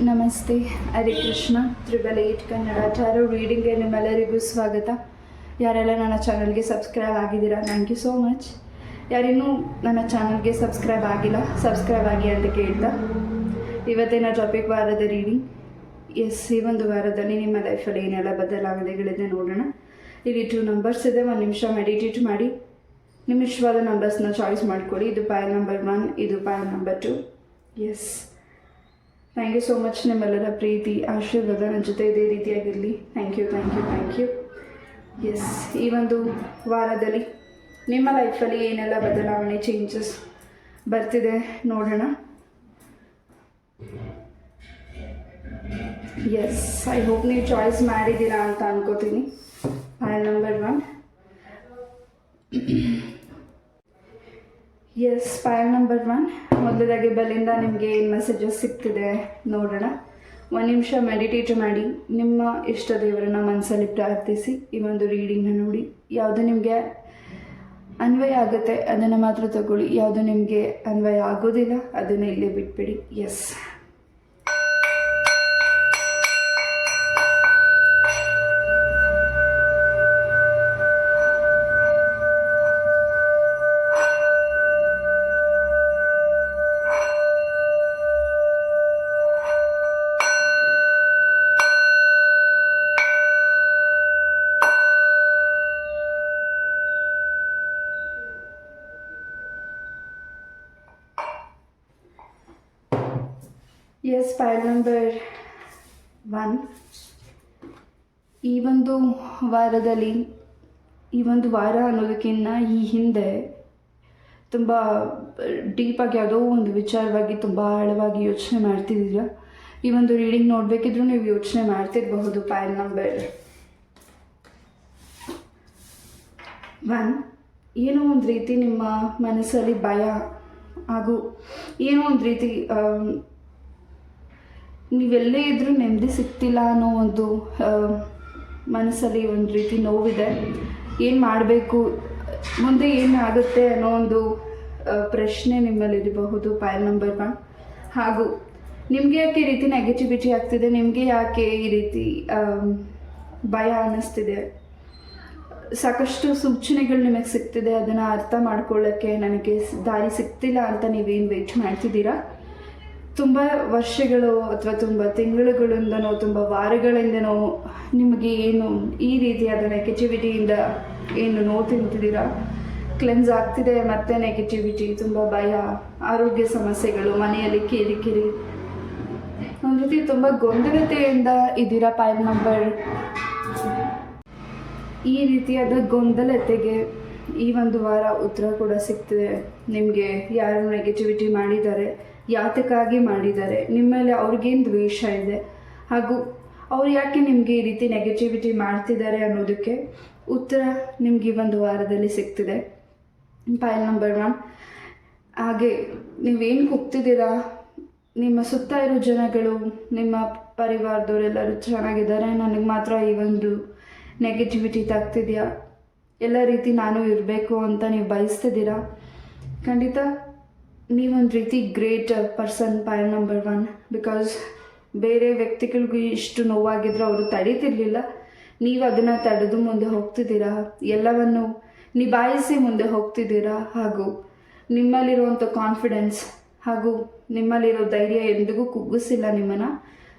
ನಮಸ್ತೆ, ಹರೇ ಕೃಷ್ಣ. 888 ಕನ್ನಡ ಟಾರೋ ರೀಡಿಂಗ್ಗೆ ನಿಮ್ಮೆಲ್ಲರಿಗೂ ಸ್ವಾಗತ. ಯಾರೆಲ್ಲ ನನ್ನ ಚಾನಲ್ಗೆ ಸಬ್ಸ್ಕ್ರೈಬ್ ಆಗಿದ್ದೀರಾ, ಥ್ಯಾಂಕ್ ಯು ಸೋ ಮಚ್. ಯಾರಿನ್ನೂ ನನ್ನ ಚಾನಲ್ಗೆ ಸಬ್ಸ್ಕ್ರೈಬ್ ಆಗಿಲ್ಲ, ಸಬ್ಸ್ಕ್ರೈಬ್ ಆಗಿ ಅಂತ ಕೇಳ್ತಾ ಇವತ್ತಿನ ಟಾಪಿಕ್ ವಾರದ ರೀಡಿಂಗ್. ಈ ಒಂದು ವಾರದಲ್ಲಿ ನಿಮ್ಮ ಲೈಫಲ್ಲಿ ಏನೆಲ್ಲ ಬದಲಾವಣೆಗಳಿದೆ ನೋಡೋಣ. ಇಲ್ಲಿ 2 ನಂಬರ್ಸ್ ಇದೆ. 1 ನಿಮಿಷ ಮೆಡಿಟೇಟ್ ಮಾಡಿ ನಿಮ್ಮ ಇಷ್ಟವಾದ ನಂಬರ್ಸ್ನ ಚಾಯ್ಸ್ ಮಾಡ್ಕೊಳ್ಳಿ. ಇದು ಪೈಲ್ ನಂಬರ್ 1, ಇದು file number 2. Yes, thank you so much. ನಿಮ್ಮೆಲ್ಲರ ಪ್ರೀತಿ ಆಶೀರ್ವಾದ ನನ್ನ ಜೊತೆ ಇದೇ ರೀತಿಯಾಗಿರಲಿ. Thank you, thank you, thank you. Yes, ಈ ಒಂದು ವಾರದಲ್ಲಿ ನಿಮ್ಮ ಲೈಫಲ್ಲಿ ಏನೆಲ್ಲ ಬದಲಾವಣೆ, ಚೇಂಜಸ್ ಬರ್ತಿದೆ ನೋಡೋಣ. ಎಸ್, ಐ ಹೋಪ್ ನೀವು ಚಾಯ್ಸ್ ಮಾಡಿದ್ದೀರಾ ಅಂತ ಅನ್ಕೋತೀನಿ. Pile number 1. Yes, pile number 1. ಮೊದಲದಾಗಿ ಬೆಲ್ಲಿಂದ ನಿಮಗೆ ಏನು ಮೆಸೇಜಸ್ ಸಿಗ್ತಿದೆ ನೋಡೋಣ. 1 ನಿಮಿಷ ಮೆಡಿಟೇಟ್ ಮಾಡಿ ನಿಮ್ಮ ಇಷ್ಟ ದೇವರನ್ನ ಮನಸ್ಸಲ್ಲಿ ಪ್ರಾರ್ಥಿಸಿ ಈ ಒಂದು ರೀಡಿಂಗ್ನ ನೋಡಿ. ಯಾವುದು ನಿಮಗೆ ಅನ್ವಯ ಆಗುತ್ತೆ ಅದನ್ನು ಮಾತ್ರ ತಗೊಳ್ಳಿ. ಯಾವುದು ನಿಮಗೆ ಅನ್ವಯ ಆಗೋದಿಲ್ಲ ಅದನ್ನು ಇಲ್ಲೇ ಬಿಟ್ಬಿಡಿ. Yes, yes, pile number 1. ಈ ಒಂದು ವಾರದಲ್ಲಿ, ಈ ಒಂದು ವಾರ ಅನ್ನೋದಕ್ಕಿಂತ ಈ ಹಿಂದೆ ತುಂಬ ಡೀಪಾಗಿ ಯಾವುದೋ ಒಂದು ವಿಚಾರವಾಗಿ ತುಂಬ ಆಳವಾಗಿ ಯೋಚನೆ ಮಾಡ್ತಿದ್ದೀರ. ಈ ಒಂದು ರೀಡಿಂಗ್ ನೋಡಬೇಕಿದ್ರೂ ನೀವು ಯೋಚನೆ ಮಾಡ್ತಿರಬಹುದು. File number 1. ಏನೋ ಒಂದು ರೀತಿ ನಿಮ್ಮ ಮನಸ್ಸಲ್ಲಿ ಭಯ ಹಾಗೂ ಏನೋ ಒಂದು ರೀತಿ ನೀವೆಲ್ಲೇ ಇದ್ದರೂ ನೆಮ್ಮದಿ ಸಿಗ್ತಿಲ್ಲ ಅನ್ನೋ ಒಂದು ಮನಸ್ಸಲ್ಲಿ ಒಂದು ರೀತಿ ನೋವಿದೆ. ಏನು ಮಾಡಬೇಕು, ಮುಂದೆ ಏನಾಗುತ್ತೆ ಅನ್ನೋ ಒಂದು ಪ್ರಶ್ನೆ ನಿಮ್ಮಲ್ಲಿರಬಹುದು. File number 1. ಹಾಗೂ ನಿಮಗೆ ಯಾಕೆ ಈ ರೀತಿ ನೆಗೆಟಿವಿಟಿ ಆಗ್ತಿದೆ, ನಿಮಗೆ ಯಾಕೆ ಈ ರೀತಿ ಭಯ ಅನ್ನಿಸ್ತಿದೆ, ಸಾಕಷ್ಟು ಸೂಚನೆಗಳು ನಿಮಗೆ ಸಿಗ್ತಿದೆ. ಅದನ್ನು ಅರ್ಥ ಮಾಡ್ಕೊಳ್ಳೋಕ್ಕೆ ನನಗೆ ದಾರಿ ಸಿಗ್ತಿಲ್ಲ ಅಂತ ನೀವೇನು ವೆಯ್ಟ್ ಮಾಡ್ತಿದ್ದೀರಾ. ತುಂಬ ವರ್ಷಗಳು ಅಥವಾ ತುಂಬ ತಿಂಗಳುಗಳಿಂದನೋ ತುಂಬ ವಾರಗಳಿಂದನೋ ನಿಮಗೆ ಏನು ಈ ರೀತಿಯಾದ ನೆಗೆಟಿವಿಟಿಯಿಂದ ಏನು ನೋವು ತಿಂತಿದ್ದೀರಾ, ಕ್ಲೆನ್ಸ್ ಆಗ್ತಿದೆ. ಮತ್ತು ನೆಗೆಟಿವಿಟಿ, ತುಂಬ ಭಯ, ಆರೋಗ್ಯ ಸಮಸ್ಯೆಗಳು, ಮನೆಯಲ್ಲಿ ಕಿರಿಕಿರಿ, ಒಂದು ರೀತಿ ತುಂಬ ಗೊಂದಲತೆಯಿಂದ ಇದ್ದೀರಾ. ಫೈಲ್ ನಂಬರ್ ಈ ರೀತಿಯಾದ ಗೊಂದಲತೆಗೆ ಈ ಒಂದು ವಾರ ಉತ್ತರ ಕೂಡ ಸಿಗ್ತಿದೆ. ನಿಮಗೆ ಯಾರು ನೆಗೆಟಿವಿಟಿ ಮಾಡಿದ್ದಾರೆ, ಯಾತಕ್ಕಾಗಿ ಮಾಡಿದ್ದಾರೆ, ನಿಮ್ಮಲ್ಲಿ ಅವ್ರಿಗೇನು ದ್ವೇಷ ಇದೆ, ಹಾಗೂ ಅವ್ರು ಯಾಕೆ ನಿಮಗೆ ಈ ರೀತಿ ನೆಗೆಟಿವಿಟಿ ಮಾಡ್ತಿದ್ದಾರೆ ಅನ್ನೋದಕ್ಕೆ ಉತ್ತರ ನಿಮಗೆ ಈ ಒಂದು ವಾರದಲ್ಲಿ ಸಿಗ್ತಿದೆ. File number 1. ಹಾಗೆ ನೀವೇನು ಹೋಗ್ತಿದ್ದೀರಾ, ನಿಮ್ಮ ಸುತ್ತ ಇರೋ ಜನಗಳು, ನಿಮ್ಮ ಪರಿವಾರದವರೆಲ್ಲರೂ ಚೆನ್ನಾಗಿದ್ದಾರೆ, ನನಗೆ ಮಾತ್ರ ಈ ಒಂದು ನೆಗೆಟಿವಿಟಿ ತಾಗ್ತಿದೆಯಾ, ಎಲ್ಲ ರೀತಿ ನಾನು ಇರಬೇಕು ಅಂತ ನೀವು ಬಯಸ್ತಿದ್ದೀರಾ. ಖಂಡಿತ ನೀವೊಂದು ರೀತಿ great person. File number 1. Because ಬೇರೆ ವ್ಯಕ್ತಿಗಳಿಗೂ ಇಷ್ಟು ನೋವಾಗಿದ್ದರೂ ಅವರು ತಡೀತಿರ್ಲಿಲ್ಲ, ನೀವು ಅದನ್ನು ತಡೆದು ಮುಂದೆ ಹೋಗ್ತಿದ್ದೀರಾ, ಎಲ್ಲವನ್ನು ನಿಭಾಯಿಸಿ ಮುಂದೆ ಹೋಗ್ತಿದ್ದೀರಾ. ಹಾಗೂ ನಿಮ್ಮಲ್ಲಿರುವಂಥ ಕಾನ್ಫಿಡೆನ್ಸ್ ಹಾಗೂ ನಿಮ್ಮಲ್ಲಿರೋ ಧೈರ್ಯ ಎಂದಿಗೂ ಕುಗ್ಗಿಸಿಲ್ಲ ನಿಮ್ಮನ್ನು.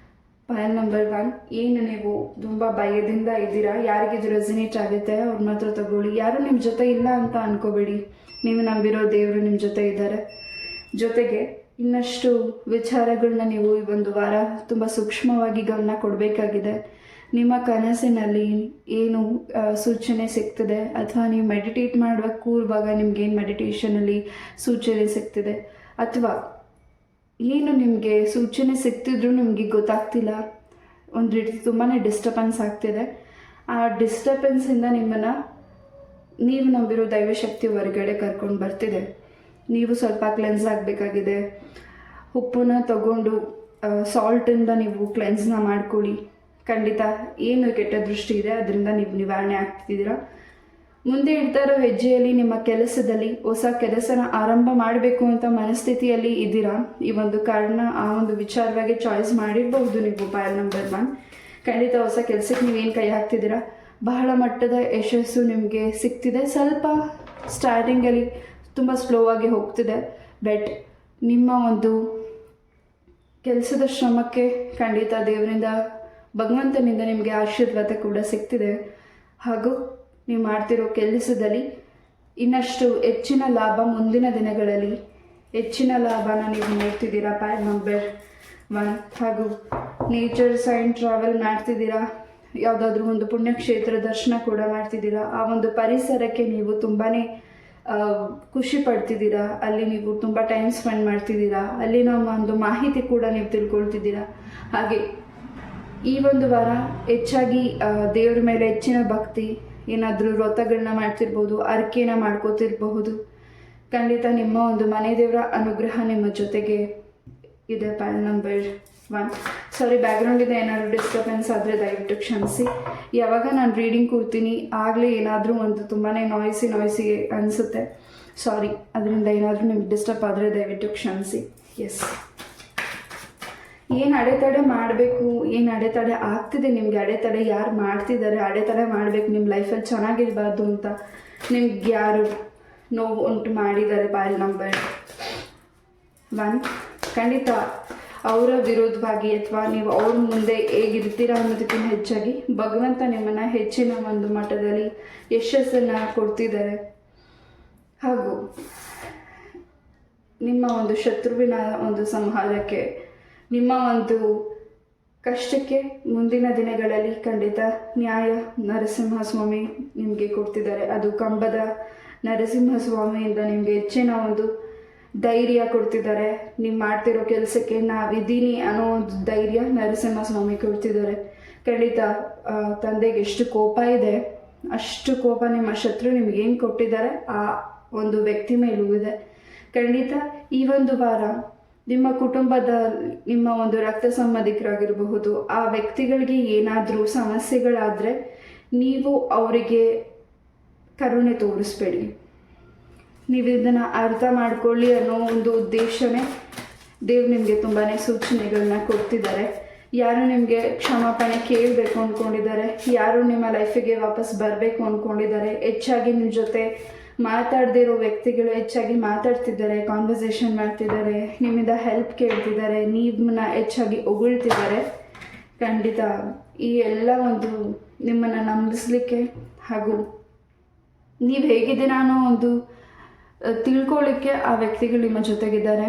File number 1. ಏನು ನೀವು ತುಂಬ ಭಯದಿಂದ ಇದ್ದೀರಾ, ಯಾರಿಗಿದು ರೆಸಿನೇಟ್ ಆಗುತ್ತೆ ಅವ್ರ ಮಾತ್ರ ತಗೊಳ್ಳಿ. ಯಾರು ನಿಮ್ಮ ಜೊತೆ ಇಲ್ಲ ಅಂತ ಅನ್ಕೋಬೇಡಿ, ನೀವು ನಂಬಿರೋ ದೇವರು ನಿಮ್ಮ ಜೊತೆ ಇದ್ದಾರೆ. ಜೊತೆಗೆ ಇನ್ನಷ್ಟು ವಿಚಾರಗಳನ್ನ ನೀವು ಈ ಒಂದು ವಾರ ತುಂಬ ಸೂಕ್ಷ್ಮವಾಗಿ ಗಮನ ಕೊಡಬೇಕಾಗಿದೆ. ನಿಮ್ಮ ಕನಸಿನಲ್ಲಿ ಏನು ಸೂಚನೆ ಸಿಗ್ತದೆ, ಅಥವಾ ನೀವು ಮೆಡಿಟೇಟ್ ಮಾಡುವಾಗ ಕೂರುವಾಗ ನಿಮ್ಗೇನು ಮೆಡಿಟೇಷನಲ್ಲಿ ಸೂಚನೆ ಸಿಗ್ತಿದೆ, ಅಥವಾ ಏನು ನಿಮಗೆ ಸೂಚನೆ ಸಿಗ್ತಿದ್ರೂ ನಿಮಗೆ ಗೊತ್ತಾಗ್ತಿಲ್ಲ, ಒಂದು ರೀತಿ ತುಂಬಾ ಡಿಸ್ಟರ್ಬೆನ್ಸ್ ಆಗ್ತಿದೆ. ಆ ಡಿಸ್ಟರ್ಬೆನ್ಸಿಂದ ನಿಮ್ಮನ್ನು ನೀವು ನಂಬಿರೋ ದೈವಶಕ್ತಿ ಹೊರಗಡೆ ಕರ್ಕೊಂಡು ಬರ್ತಿದೆ. ನೀವು ಸ್ವಲ್ಪ ಕ್ಲೆನ್ಸ್ ಆಗಬೇಕಾಗಿದೆ. ಉಪ್ಪನ್ನ ತಗೊಂಡು ಸಾಲ್ಟಿಂದ ನೀವು ಕ್ಲೆನ್ಸ್ನ ಮಾಡ್ಕೊಳ್ಳಿ. ಖಂಡಿತ ಏನು ಕೆಟ್ಟ ದೃಷ್ಟಿ ಇದೆ ಅದರಿಂದ ನೀವು ನಿವಾರಣೆ ಆಗ್ತಿದ್ದೀರಾ. ಮುಂದೆ ಇಡ್ತಾ ಇರೋ ಹೆಜ್ಜೆಯಲ್ಲಿ ನಿಮ್ಮ ಕೆಲಸದಲ್ಲಿ ಹೊಸ ಕೆಲಸನ ಆರಂಭ ಮಾಡಬೇಕು ಅಂತ ಮನಸ್ಥಿತಿಯಲ್ಲಿ ಇದ್ದೀರಾ. ಈ ಒಂದು ಕಾರಣ ಆ ಒಂದು ವಿಚಾರವಾಗಿ ಚಾಯ್ಸ್ ಮಾಡಿರಬಹುದು ನೀವು ಪೈಲ್ ನಂಬರ್ 1. ಖಂಡಿತ ಹೊಸ ಕೆಲಸಕ್ಕೆ ನೀವೇನು ಕೈ ಹಾಕ್ತಿದ್ದೀರಾ, ಬಹಳ ಮಟ್ಟದ ಯಶಸ್ಸು ನಿಮಗೆ ಸಿಗ್ತಿದೆ. ಸ್ವಲ್ಪ ಸ್ಟಾರ್ಟಿಂಗಲ್ಲಿ ತುಂಬ ಸ್ಲೋ ಆಗಿ ಹೋಗ್ತಿದೆ, ಬಟ್ ನಿಮ್ಮ ಒಂದು ಕೆಲಸದ ಶ್ರಮಕ್ಕೆ ಖಂಡಿತ ದೇವರಿಂದ ಭಗವಂತನಿಂದ ನಿಮಗೆ ಆಶೀರ್ವಾದ ಕೂಡ ಸಿಗ್ತಿದೆ. ಹಾಗೂ ನೀವು ಮಾಡ್ತಿರೋ ಕೆಲಸದಲ್ಲಿ ಇನ್ನಷ್ಟು ಹೆಚ್ಚಿನ ಲಾಭ ಮುಂದಿನ ದಿನಗಳಲ್ಲಿ ಹೆಚ್ಚಿನ ಲಾಭನ ನೀವು ನೋಡ್ತಿದ್ದೀರಾ ಪೈಲ್ ನಂಬರ್ 1. ಹಾಗೂ ನೇಚರ್ ಸೈನ್ ಟ್ರಾವೆಲ್ ಮಾಡ್ತಿದ್ದೀರಾ, ಯಾವುದಾದ್ರೂ ಒಂದು ಪುಣ್ಯಕ್ಷೇತ್ರ ದರ್ಶನ ಕೂಡ ಮಾಡ್ತಿದ್ದೀರಾ. ಆ ಒಂದು ಪರಿಸರಕ್ಕೆ ನೀವು ತುಂಬಾ ಖುಷಿ ಪಡ್ತಿದ್ದೀರಾ, ಅಲ್ಲಿ ನೀವು ತುಂಬ ಟೈಮ್ ಸ್ಪೆಂಡ್ ಮಾಡ್ತಿದ್ದೀರಾ, ಅಲ್ಲಿನ ಒಂದು ಮಾಹಿತಿ ಕೂಡ ನೀವು ತಿಳ್ಕೊಳ್ತಿದ್ದೀರಾ. ಹಾಗೆ ಈ ಒಂದು ವಾರ ಹೆಚ್ಚಾಗಿ ದೇವ್ರ ಮೇಲೆ ಹೆಚ್ಚಿನ ಭಕ್ತಿ, ಏನಾದರೂ ವ್ರತಗಳನ್ನ ಮಾಡ್ತಿರ್ಬೋದು, ಅರ್ಕೆನ ಮಾಡ್ಕೋತಿರಬಹುದು. ಖಂಡಿತ ನಿಮ್ಮ ಒಂದು ಮನೆ ದೇವರ ಅನುಗ್ರಹ ನಿಮ್ಮ ಜೊತೆಗೆ ಇದೆ ಪೈಲ್ ನಂಬರ್ 1. ಸಾರಿ, ಬ್ಯಾಕ್ಗ್ರೌಂಡಿಂದ ಏನಾದರೂ ಡಿಸ್ಟರ್ಬೆನ್ಸ್ ಆದರೆ ದಯವಿಟ್ಟು ಕ್ಷಮಿಸಿ. ಯಾವಾಗ ನಾನು ರೀಡಿಂಗ್ ಕೂರ್ತೀನಿ ಆಗಲೇ ಏನಾದರೂ ಒಂದು ತುಂಬಾ ನಾಯ್ಸಿ ಅನಿಸುತ್ತೆ, ಸಾರಿ. ಅದರಿಂದ ಏನಾದರೂ ನಿಮ್ಗೆ ಡಿಸ್ಟರ್ಬ್ ಆದರೆ ದಯವಿಟ್ಟು ಕ್ಷಮಿಸಿ. ಎಸ್, ಏನು ಅಡೆತಡೆ ಮಾಡಬೇಕು, ಏನು ಅಡೆತಡೆ ಆಗ್ತಿದೆ ನಿಮಗೆ, ಅಡೆತಡೆ ಯಾರು ಮಾಡ್ತಿದ್ದಾರೆ, ಅಡೆತಡೆ ಮಾಡಬೇಕು ನಿಮ್ಮ ಲೈಫಲ್ಲಿ ಚೆನ್ನಾಗಿರಬಾರ್ದು ಅಂತ ನಿಮ್ಗೆ ಯಾರು ನೋವು ಉಂಟು ಮಾಡಿದ್ದಾರೆ ಪೈಲ್ ನಂಬರ್ 1. ಖಂಡಿತ ಅವರ ವಿರೋಧವಾಗಿ ಅಥವಾ ನೀವು ಅವ್ರ ಮುಂದೆ ಹೇಗಿರ್ತೀರಾ ಅನ್ನೋದಕ್ಕಿಂತ ಹೆಚ್ಚಾಗಿ ಭಗವಂತ ನಿಮ್ಮನ್ನು ಹೆಚ್ಚಿನ ಒಂದು ಮಟ್ಟದಲ್ಲಿ ಯಶಸ್ಸನ್ನು ಕೊಡ್ತಿದ್ದಾರೆ. ಹಾಗೂ ನಿಮ್ಮ ಒಂದು ಶತ್ರುವಿನ ಒಂದು ಸಂಹಾರಕ್ಕೆ, ನಿಮ್ಮ ಒಂದು ಕಷ್ಟಕ್ಕೆ ಮುಂದಿನ ದಿನಗಳಲ್ಲಿ ಖಂಡಿತ ನ್ಯಾಯ ನರಸಿಂಹಸ್ವಾಮಿ ನಿಮಗೆ ಕೊಡ್ತಿದ್ದಾರೆ. ಅದು ಕಂಬದ ನರಸಿಂಹಸ್ವಾಮಿಯಿಂದ ನಿಮಗೆ ಹೆಚ್ಚಿನ ಒಂದು ಧೈರ್ಯ ಕೊಡ್ತಿದ್ದಾರೆ. ನೀವು ಮಾಡ್ತಿರೋ ಕೆಲಸಕ್ಕೆ ನಾವಿದ್ದೀನಿ ಅನ್ನೋ ಒಂದು ಧೈರ್ಯ ನರಸಿಂಹಸ್ವಾಮಿ ಕೊಡ್ತಿದ್ದಾರೆ. ಖಂಡಿತ ತಂದೆಗೆ ಎಷ್ಟು ಕೋಪ ಇದೆ, ಅಷ್ಟು ಕೋಪ ನಿಮ್ಮ ಶತ್ರು ನಿಮಗೇನು ಕೊಟ್ಟಿದ್ದಾರೆ ಆ ಒಂದು ವ್ಯಕ್ತಿ ಮೇಲೂ ಇದೆ. ಖಂಡಿತ ಈ ಒಂದು ವಾರ ನಿಮ್ಮ ಕುಟುಂಬದ, ನಿಮ್ಮ ಒಂದು ರಕ್ತ ಸಂಬಂಧಿಕರಾಗಿರಬಹುದು, ಆ ವ್ಯಕ್ತಿಗಳಿಗೆ ಏನಾದರೂ ಸಮಸ್ಯೆಗಳಾದರೆ ನೀವು ಅವರಿಗೆ ಕರುಣೆ ತೋರಿಸ್ಬೇಡಿ. ನೀವು ಇದನ್ನು ಅರ್ಥ ಮಾಡ್ಕೊಳ್ಳಿ ಅನ್ನೋ ಒಂದು ಉದ್ದೇಶನೇ ದೇವ್ರು ನಿಮಗೆ ತುಂಬಾ ಸೂಚನೆಗಳನ್ನ ಕೊಡ್ತಿದ್ದಾರೆ. ಯಾರು ನಿಮಗೆ ಕ್ಷಮಾಪಣೆ ಕೇಳಬೇಕು ಅಂದ್ಕೊಂಡಿದ್ದಾರೆ, ಯಾರು ನಿಮ್ಮ ಲೈಫಿಗೆ ವಾಪಸ್ ಬರಬೇಕು ಅಂದ್ಕೊಂಡಿದ್ದಾರೆ, ಹೆಚ್ಚಾಗಿ ನಿಮ್ಮ ಜೊತೆ ಮಾತಾಡದೇ ಇರೋ ವ್ಯಕ್ತಿಗಳು ಹೆಚ್ಚಾಗಿ ಮಾತಾಡ್ತಿದ್ದಾರೆ, ಕಾನ್ವರ್ಸೇಷನ್ ಮಾಡ್ತಿದ್ದಾರೆ, ನಿಮ್ಮಿಂದ ಹೆಲ್ಪ್ ಕೇಳ್ತಿದ್ದಾರೆ, ನಿಮ್ಮನ್ನ ಹೆಚ್ಚಾಗಿ ಹೊಗಳ್ತಿದ್ದಾರೆ. ಖಂಡಿತ ಈ ಎಲ್ಲ ಒಂದು ನಿಮ್ಮನ್ನು ನಂಬಿಸ್ಲಿಕ್ಕೆ ಹಾಗೂ ನೀವು ಹೇಗಿದ್ದೀರಾ ಅನ್ನೋ ಒಂದು ತಿಳ್ಕೊಳ್ಳಿಕ್ಕೆ ಆ ವ್ಯಕ್ತಿಗಳು ನಿಮ್ಮ ಜೊತೆಗಿದ್ದಾರೆ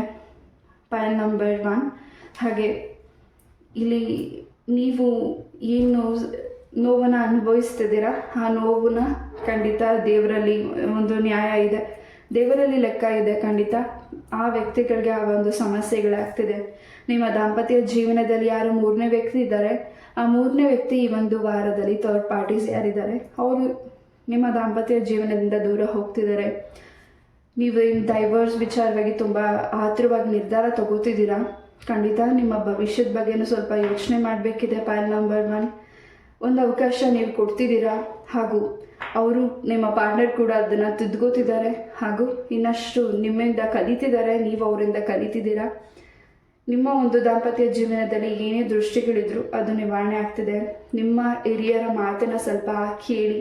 ಪೈಲ್ ನಂಬರ್ 1. ಹಾಗೆ ಇಲ್ಲಿ ನೀವು ಏನು ನೋವನ್ನು ಅನುಭವಿಸ್ತಿದ್ದೀರಾ ಆ ನೋವನ್ನ ಖಂಡಿತ ದೇವರಲ್ಲಿ ಒಂದು ನ್ಯಾಯ ಇದೆ, ದೇವರಲ್ಲಿ ಲೆಕ್ಕ ಇದೆ. ಖಂಡಿತ ಆ ವ್ಯಕ್ತಿಗಳಿಗೆ ಆ ಒಂದು ಸಮಸ್ಯೆಗಳಾಗ್ತಿದೆ. ನಿಮ್ಮ ದಾಂಪತ್ಯ ಜೀವನದಲ್ಲಿ ಯಾರು 3ನೇ ವ್ಯಕ್ತಿ ಇದ್ದಾರೆ, ಆ 3ನೇ ವ್ಯಕ್ತಿ ಈ ಒಂದು ವಾರದಲ್ಲಿ ಥರ್ಡ್ ಪಾರ್ಟೀಸ್ ಯಾರಿದ್ದಾರೆ ಅವರು ನಿಮ್ಮ ದಾಂಪತ್ಯ ಜೀವನದಿಂದ ದೂರ ಹೋಗ್ತಿದ್ದಾರೆ. ನೀವು ಡೈವರ್ಸ್ ವಿಚಾರವಾಗಿ ತುಂಬ ಆತುರವಾಗಿ ನಿರ್ಧಾರ ತಗೋತಿದ್ದೀರಾ. ಖಂಡಿತ ನಿಮ್ಮ ಭವಿಷ್ಯದ ಬಗ್ಗೆನೂ ಸ್ವಲ್ಪ ಯೋಚನೆ ಮಾಡಬೇಕಿದೆ ಪೈಲ್ ನಂಬರ್ 1. ಒಂದು ಅವಕಾಶ ನೀವು ಕೊಡ್ತಿದ್ದೀರಾ ಹಾಗೂ ಅವರು ನಿಮ್ಮ ಪಾರ್ಟ್ನರ್ ಕೂಡ ಅದನ್ನು ತಿದ್ಕೋತಿದ್ದಾರೆ ಹಾಗೂ ಇನ್ನಷ್ಟು ನಿಮ್ಮಿಂದ ಕಲಿತಿದ್ದಾರೆ, ನೀವು ಅವರಿಂದ ಕಲಿತಿದ್ದೀರಾ. ನಿಮ್ಮ ಒಂದು ದಾಂಪತ್ಯ ಜೀವನದಲ್ಲಿ ಏನೇ ದೃಷ್ಟಿಗಳಿದ್ರು ಅದು ನಿವಾರಣೆ ಆಗ್ತಿದೆ. ನಿಮ್ಮ ಹಿರಿಯರ ಮಾತನ್ನು ಸ್ವಲ್ಪ ಕೇಳಿ,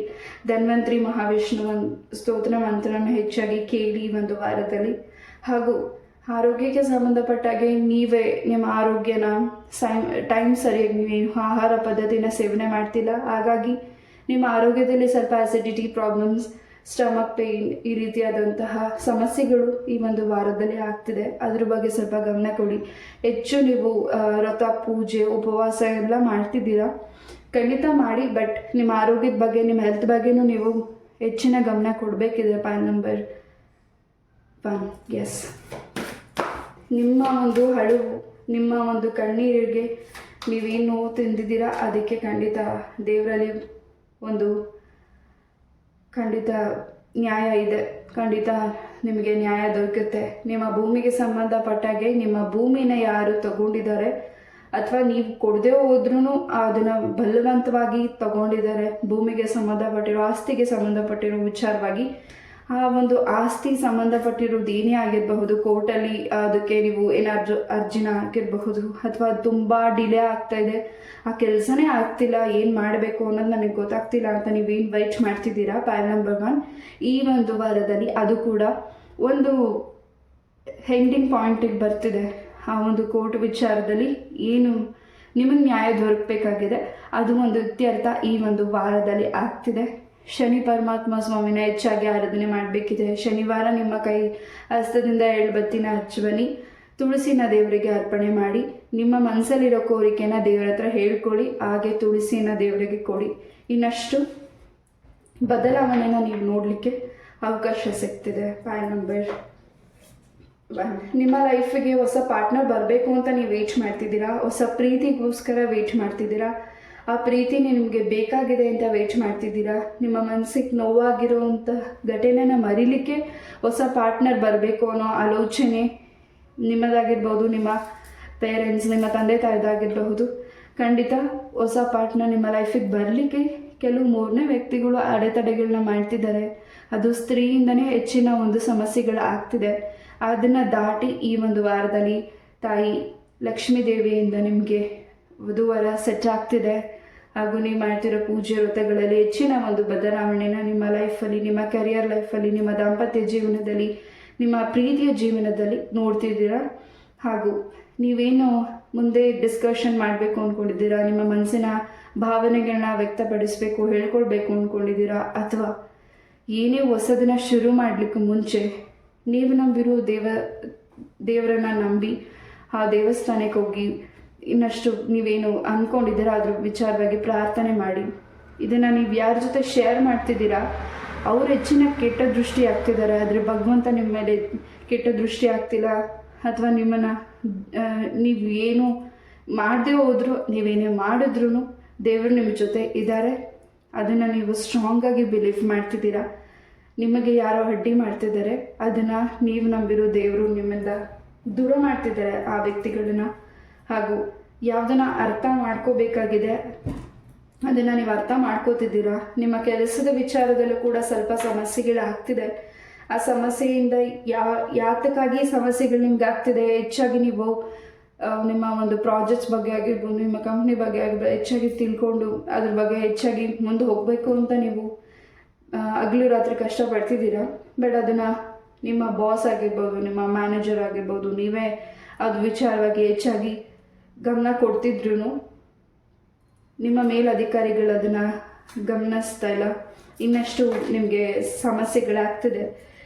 ಧನ್ವಂತರಿ ಮಹಾವಿಷ್ಣು ಸ್ತೋತ್ರ ಮಂತ್ರನ ಹೆಚ್ಚಾಗಿ ಕೇಳಿ ಒಂದು ವಾರದಲ್ಲಿ. ಹಾಗೂ ಆರೋಗ್ಯಕ್ಕೆ ಸಂಬಂಧಪಟ್ಟಾಗೆ ನೀವೇ ನಿಮ್ಮ ಆರೋಗ್ಯನ ಟೈಮ್ ಸರಿಯಾಗಿ ನೀವೇನು ಆಹಾರ ಪದ್ಧತಿನ ಸೇವನೆ ಮಾಡ್ತಿಲ್ಲ, ಹಾಗಾಗಿ ನಿಮ್ಮ ಆರೋಗ್ಯದಲ್ಲಿ ಸ್ವಲ್ಪ ಆಸಿಡಿಟಿ ಪ್ರಾಬ್ಲಮ್ಸ್, ಸ್ಟಮಕ್ ಪೇಯ್ನ್ ಈ ರೀತಿಯಾದಂತಹ ಸಮಸ್ಯೆಗಳು ಈ ಒಂದು ವಾರದಲ್ಲಿ ಆಗ್ತಿದೆ. ಅದ್ರ ಬಗ್ಗೆ ಸ್ವಲ್ಪ ಗಮನ ಕೊಡಿ. ಹೆಚ್ಚು ನೀವು ವ್ರತ, ಪೂಜೆ, ಉಪವಾಸ ಎಲ್ಲ ಮಾಡ್ತಿದ್ದೀರಾ, ಖಂಡಿತ ಮಾಡಿ. ಬಟ್ ನಿಮ್ಮ ಆರೋಗ್ಯದ ಬಗ್ಗೆ, ನಿಮ್ಮ ಹೆಲ್ತ್ ಬಗ್ಗೆನೂ ನೀವು ಹೆಚ್ಚಿನ ಗಮನ ಕೊಡಬೇಕಿದೆ ಪೈಲ್ ನಂಬರ್ 1. ಎಸ್, ನಿಮ್ಮ ಒಂದು ಅಳುವು, ನಿಮ್ಮ ಒಂದು ಕಣ್ಣೀರಿಗೆ ನೀವೇನು ನೋವು ತಿಂದಿದ್ದೀರಾ ಅದಕ್ಕೆ ಖಂಡಿತ ದೇವರಲ್ಲಿ ಒಂದು ಖಂಡಿತ ನ್ಯಾಯ ಇದೆ. ಖಂಡಿತ ನಿಮಗೆ ನ್ಯಾಯ ದೊರಕುತ್ತೆ. ನಿಮ್ಮ ಭೂಮಿಗೆ ಸಂಬಂಧಪಟ್ಟಾಗೆ ನಿಮ್ಮ ಭೂಮಿನ ಯಾರು ತಗೊಂಡಿದ್ದಾರೆ ಅಥವಾ ನೀವು ಕೊಡದೆ ಹೋದ್ರೂ ಅದನ್ನು ಬಲವಂತವಾಗಿ ತಗೊಂಡಿದ್ದಾರೆ. ಭೂಮಿಗೆ ಸಂಬಂಧಪಟ್ಟಿರೋ, ಆಸ್ತಿಗೆ ಸಂಬಂಧಪಟ್ಟಿರೋ ವಿಚಾರವಾಗಿ ಆ ಒಂದು ಆಸ್ತಿ ಸಂಬಂಧಪಟ್ಟಿರೋದು ಏನೇ ಆಗಿರಬಹುದು, ಕೋರ್ಟಲ್ಲಿ ಅದಕ್ಕೆ ನೀವು ಏನಾದರೂ ಅರ್ಜಿನ ಹಾಕಿರಬಹುದು, ಅಥವಾ ತುಂಬ ಡಿಲೇ ಆಗ್ತಾ ಇದೆ, ಆ ಕೆಲಸನೇ ಆಗ್ತಿಲ್ಲ, ಏನು ಮಾಡಬೇಕು ಅನ್ನೋದು ನನಗೆ ಗೊತ್ತಾಗ್ತಿಲ್ಲ ಅಂತ ನೀವೇನು ವೆಯ್ಟ್ ಮಾಡ್ತಿದ್ದೀರಾ ಪೈಲ್ ನಂಬರ್ 1, ಈ ಒಂದು ವಾರದಲ್ಲಿ ಅದು ಕೂಡ ಒಂದು ಹೆಂಡಿಂಗ್ ಪಾಯಿಂಟಿಗೆ ಬರ್ತಿದೆ. ಆ ಒಂದು ಕೋರ್ಟ್ ವಿಚಾರದಲ್ಲಿ ಏನು ನಿಮಗೆ ನ್ಯಾಯ ದೊರಕಬೇಕಾಗಿದೆ ಅದು ಒಂದು ಇತ್ಯರ್ಥ ಈ ಒಂದು ವಾರದಲ್ಲಿ ಆಗ್ತಿದೆ. ಶನಿ ಪರಮಾತ್ಮ ಸ್ವಾಮಿನ ಹೆಚ್ಚಾಗಿ ಆರಾಧನೆ ಮಾಡಬೇಕಿದೆ. ಶನಿವಾರ ನಿಮ್ಮ ಕೈ ಹಸ್ತದಿಂದ ಎಳ್ಬತ್ತಿನ ಹಚ್ಚಿ ಬನ್ನಿ, ತುಳಸಿನ ದೇವರಿಗೆ ಅರ್ಪಣೆ ಮಾಡಿ, ನಿಮ್ಮ ಮನಸ್ಸಲ್ಲಿರೋ ಕೋರಿಕೆನ ದೇವರ ಹತ್ರ ಹೇಳ್ಕೊಳ್ಳಿ, ಹಾಗೆ ತುಳಸಿನ ದೇವರಿಗೆ ಕೊಡಿ. ಇನ್ನಷ್ಟು ಬದಲಾವಣೆನ ನೀವು ನೋಡಲಿಕ್ಕೆ ಅವಕಾಶ ಸಿಗ್ತಿದೆ. ಪೈಲ್ ನಂಬರ್ 1, ನಿಮ್ಮ ಲೈಫಿಗೆ ಹೊಸ ಪಾರ್ಟ್ನರ್ ಬರಬೇಕು ಅಂತ ನೀವು ವೇಟ್ ಮಾಡ್ತಿದ್ದೀರಾ, ಹೊಸ ಪ್ರೀತಿಗೋಸ್ಕರ ವೇಟ್ ಮಾಡ್ತಿದ್ದೀರಾ, ಆ ಪ್ರೀತಿ ನಿಮಗೆ ಬೇಕಾಗಿದೆ ಅಂತ ವೇಟ್ ಮಾಡ್ತಿದ್ದೀರಾ, ನಿಮ್ಮ ಮನಸ್ಸಿಗೆ ನೋವಾಗಿರುವಂಥ ಘಟನೆನ ಮರಿಲಿಕ್ಕೆ ಹೊಸ ಪಾರ್ಟ್ನರ್ ಬರಬೇಕು ಅನ್ನೋ ಆಲೋಚನೆ ನಿಮ್ಮದಾಗಿರ್ಬೋದು, ನಿಮ್ಮ ಪೇರೆಂಟ್ಸ್, ನಿಮ್ಮ ತಂದೆ ತಾಯಿದಾಗಿರಬಹುದು. ಖಂಡಿತ ಹೊಸ ಪಾರ್ಟ್ನರ್ ನಿಮ್ಮ ಲೈಫಿಗೆ ಬರಲಿಕ್ಕೆ ಕೆಲವು ಮೂರನೇ ವ್ಯಕ್ತಿಗಳು ಅಡೆತಡೆಗಳನ್ನ ಮಾಡ್ತಿದ್ದಾರೆ. ಅದು ಸ್ತ್ರೀಯಿಂದನೇ ಹೆಚ್ಚಿನ ಒಂದು ಸಮಸ್ಯೆಗಳು ಆಗ್ತಿದೆ. ಅದನ್ನು ದಾಟಿ ಈ ಒಂದು ವಾರದಲ್ಲಿ ತಾಯಿ ಲಕ್ಷ್ಮೀ ದೇವಿಯಿಂದ ನಿಮಗೆ ವಧುವರ ಸೆಟ್ ಆಗ್ತಿದೆ. ಹಾಗೂ ನೀವು ಮಾಡ್ತಿರೋ ಪೂಜೆ ವ್ರತಗಳಲ್ಲಿ ಹೆಚ್ಚಿನ ಒಂದು ಬದಲಾವಣೆನ ನಿಮ್ಮ ಲೈಫಲ್ಲಿ, ನಿಮ್ಮ ಕರಿಯರ್ ಲೈಫಲ್ಲಿ, ನಿಮ್ಮ ದಾಂಪತ್ಯ ಜೀವನದಲ್ಲಿ, ನಿಮ್ಮ ಪ್ರೀತಿಯ ಜೀವನದಲ್ಲಿ ನೋಡ್ತಿದ್ದೀರಾ. ಹಾಗೂ ನೀವೇನು ಮುಂದೆ ಡಿಸ್ಕಷನ್ ಮಾಡಬೇಕು ಅಂದ್ಕೊಂಡಿದ್ದೀರಾ, ನಿಮ್ಮ ಮನಸ್ಸಿನ ಭಾವನೆಗಳನ್ನ ವ್ಯಕ್ತಪಡಿಸಬೇಕು, ಹೇಳ್ಕೊಳ್ಬೇಕು ಅಂದ್ಕೊಂಡಿದ್ದೀರಾ, ಅಥವಾ ಏನೇ ಹೊಸದನ್ನ ಶುರು ಮಾಡಲಿಕ್ಕೆ ಮುಂಚೆ ನೀವು ನಂಬಿರೋ ದೇವರನ್ನ ನಂಬಿ ಆ ದೇವಸ್ಥಾನಕ್ಕೆ ಹೋಗಿ ಇನ್ನಷ್ಟು ನೀವೇನು ಅಂದ್ಕೊಂಡಿದ್ದೀರಾ ಅದ್ರ ವಿಚಾರವಾಗಿ ಪ್ರಾರ್ಥನೆ ಮಾಡಿ. ಇದನ್ನು ನೀವು ಯಾರ ಜೊತೆ ಶೇರ್ ಮಾಡ್ತಿದ್ದೀರಾ ಅವ್ರು ಹೆಚ್ಚಿನ ಕೆಟ್ಟ ದೃಷ್ಟಿ ಆಗ್ತಿದ್ದಾರೆ, ಆದರೆ ಭಗವಂತ ನಿಮ್ಮ ಮೇಲೆ ಕೆಟ್ಟ ದೃಷ್ಟಿ ಆಗ್ತಿಲ್ಲ. ಅಥವಾ ನಿಮ್ಮನ್ನು ನೀವು ಏನು ಮಾಡದೆ ಹೋದರೂ, ನೀವೇನೇ ಮಾಡಿದ್ರೂ ದೇವರು ನಿಮ್ಮ ಜೊತೆ ಇದ್ದಾರೆ. ಅದನ್ನು ನೀವು ಸ್ಟ್ರಾಂಗಾಗಿ ಬಿಲೀವ್ ಮಾಡ್ತಿದ್ದೀರಾ. ನಿಮಗೆ ಯಾರೋ ಅಡ್ಡಿ ಮಾಡ್ತಿದ್ದಾರೆ, ಅದನ್ನು ನೀವು ನಂಬಿರೋ ದೇವರು ನಿಮ್ಮಿಂದ ದೂರ ಮಾಡ್ತಿದ್ದಾರೆ ಆ ವ್ಯಕ್ತಿಗಳನ್ನ. ಹಾಗೂ ಯಾವುದನ್ನು ಅರ್ಥ ಮಾಡ್ಕೋಬೇಕಾಗಿದೆ ಅದನ್ನು ನೀವು ಅರ್ಥ ಮಾಡ್ಕೋತಿದ್ದೀರಾ. ನಿಮ್ಮ ಕೆಲಸದ ವಿಚಾರದಲ್ಲೂ ಕೂಡ ಸ್ವಲ್ಪ ಸಮಸ್ಯೆಗಳಾಗ್ತಿದೆ. ಆ ಸಮಸ್ಯೆಯಿಂದ ಯಾತಕ್ಕಾಗಿ ಸಮಸ್ಯೆಗಳು ನಿಮ್ಗೆ ಆಗ್ತಿದೆ, ಹೆಚ್ಚಾಗಿ ನೀವು ನಿಮ್ಮ ಒಂದು ಪ್ರಾಜೆಕ್ಟ್ಸ್ ಬಗ್ಗೆ ಆಗಿರ್ಬೋದು, ನಿಮ್ಮ ಕಂಪ್ನಿ ಬಗ್ಗೆ ಆಗಿರ್ಬೋದು ಹೆಚ್ಚಾಗಿ ತಿಳ್ಕೊಂಡು ಅದ್ರ ಬಗ್ಗೆ ಹೆಚ್ಚಾಗಿ ಮುಂದೆ ಹೋಗಬೇಕು ಅಂತ ನೀವು ಹಗಲು ರಾತ್ರಿ ಕಷ್ಟಪಡ್ತಿದ್ದೀರಾ. ಬಟ್ ಅದನ್ನು ನಿಮ್ಮ ಬಾಸ್ ಆಗಿರ್ಬೋದು, ನಿಮ್ಮ ಮ್ಯಾನೇಜರ್ ಆಗಿರ್ಬೋದು, ನೀವೇ ಅದು ವಿಚಾರವಾಗಿ ಹೆಚ್ಚಾಗಿ ಗಮನ ಕೊಡ್ತಿದ್ರು ನಿಮ್ಮ ಮೇಲಧಿಕಾರಿಗಳು ಅದನ್ನು ಗಮನಿಸ್ತಾ ಇಲ್ಲ. ಇನ್ನಷ್ಟು ನಿಮಗೆ ಸಮಸ್ಯೆಗಳಾಗ್ತಿದೆ.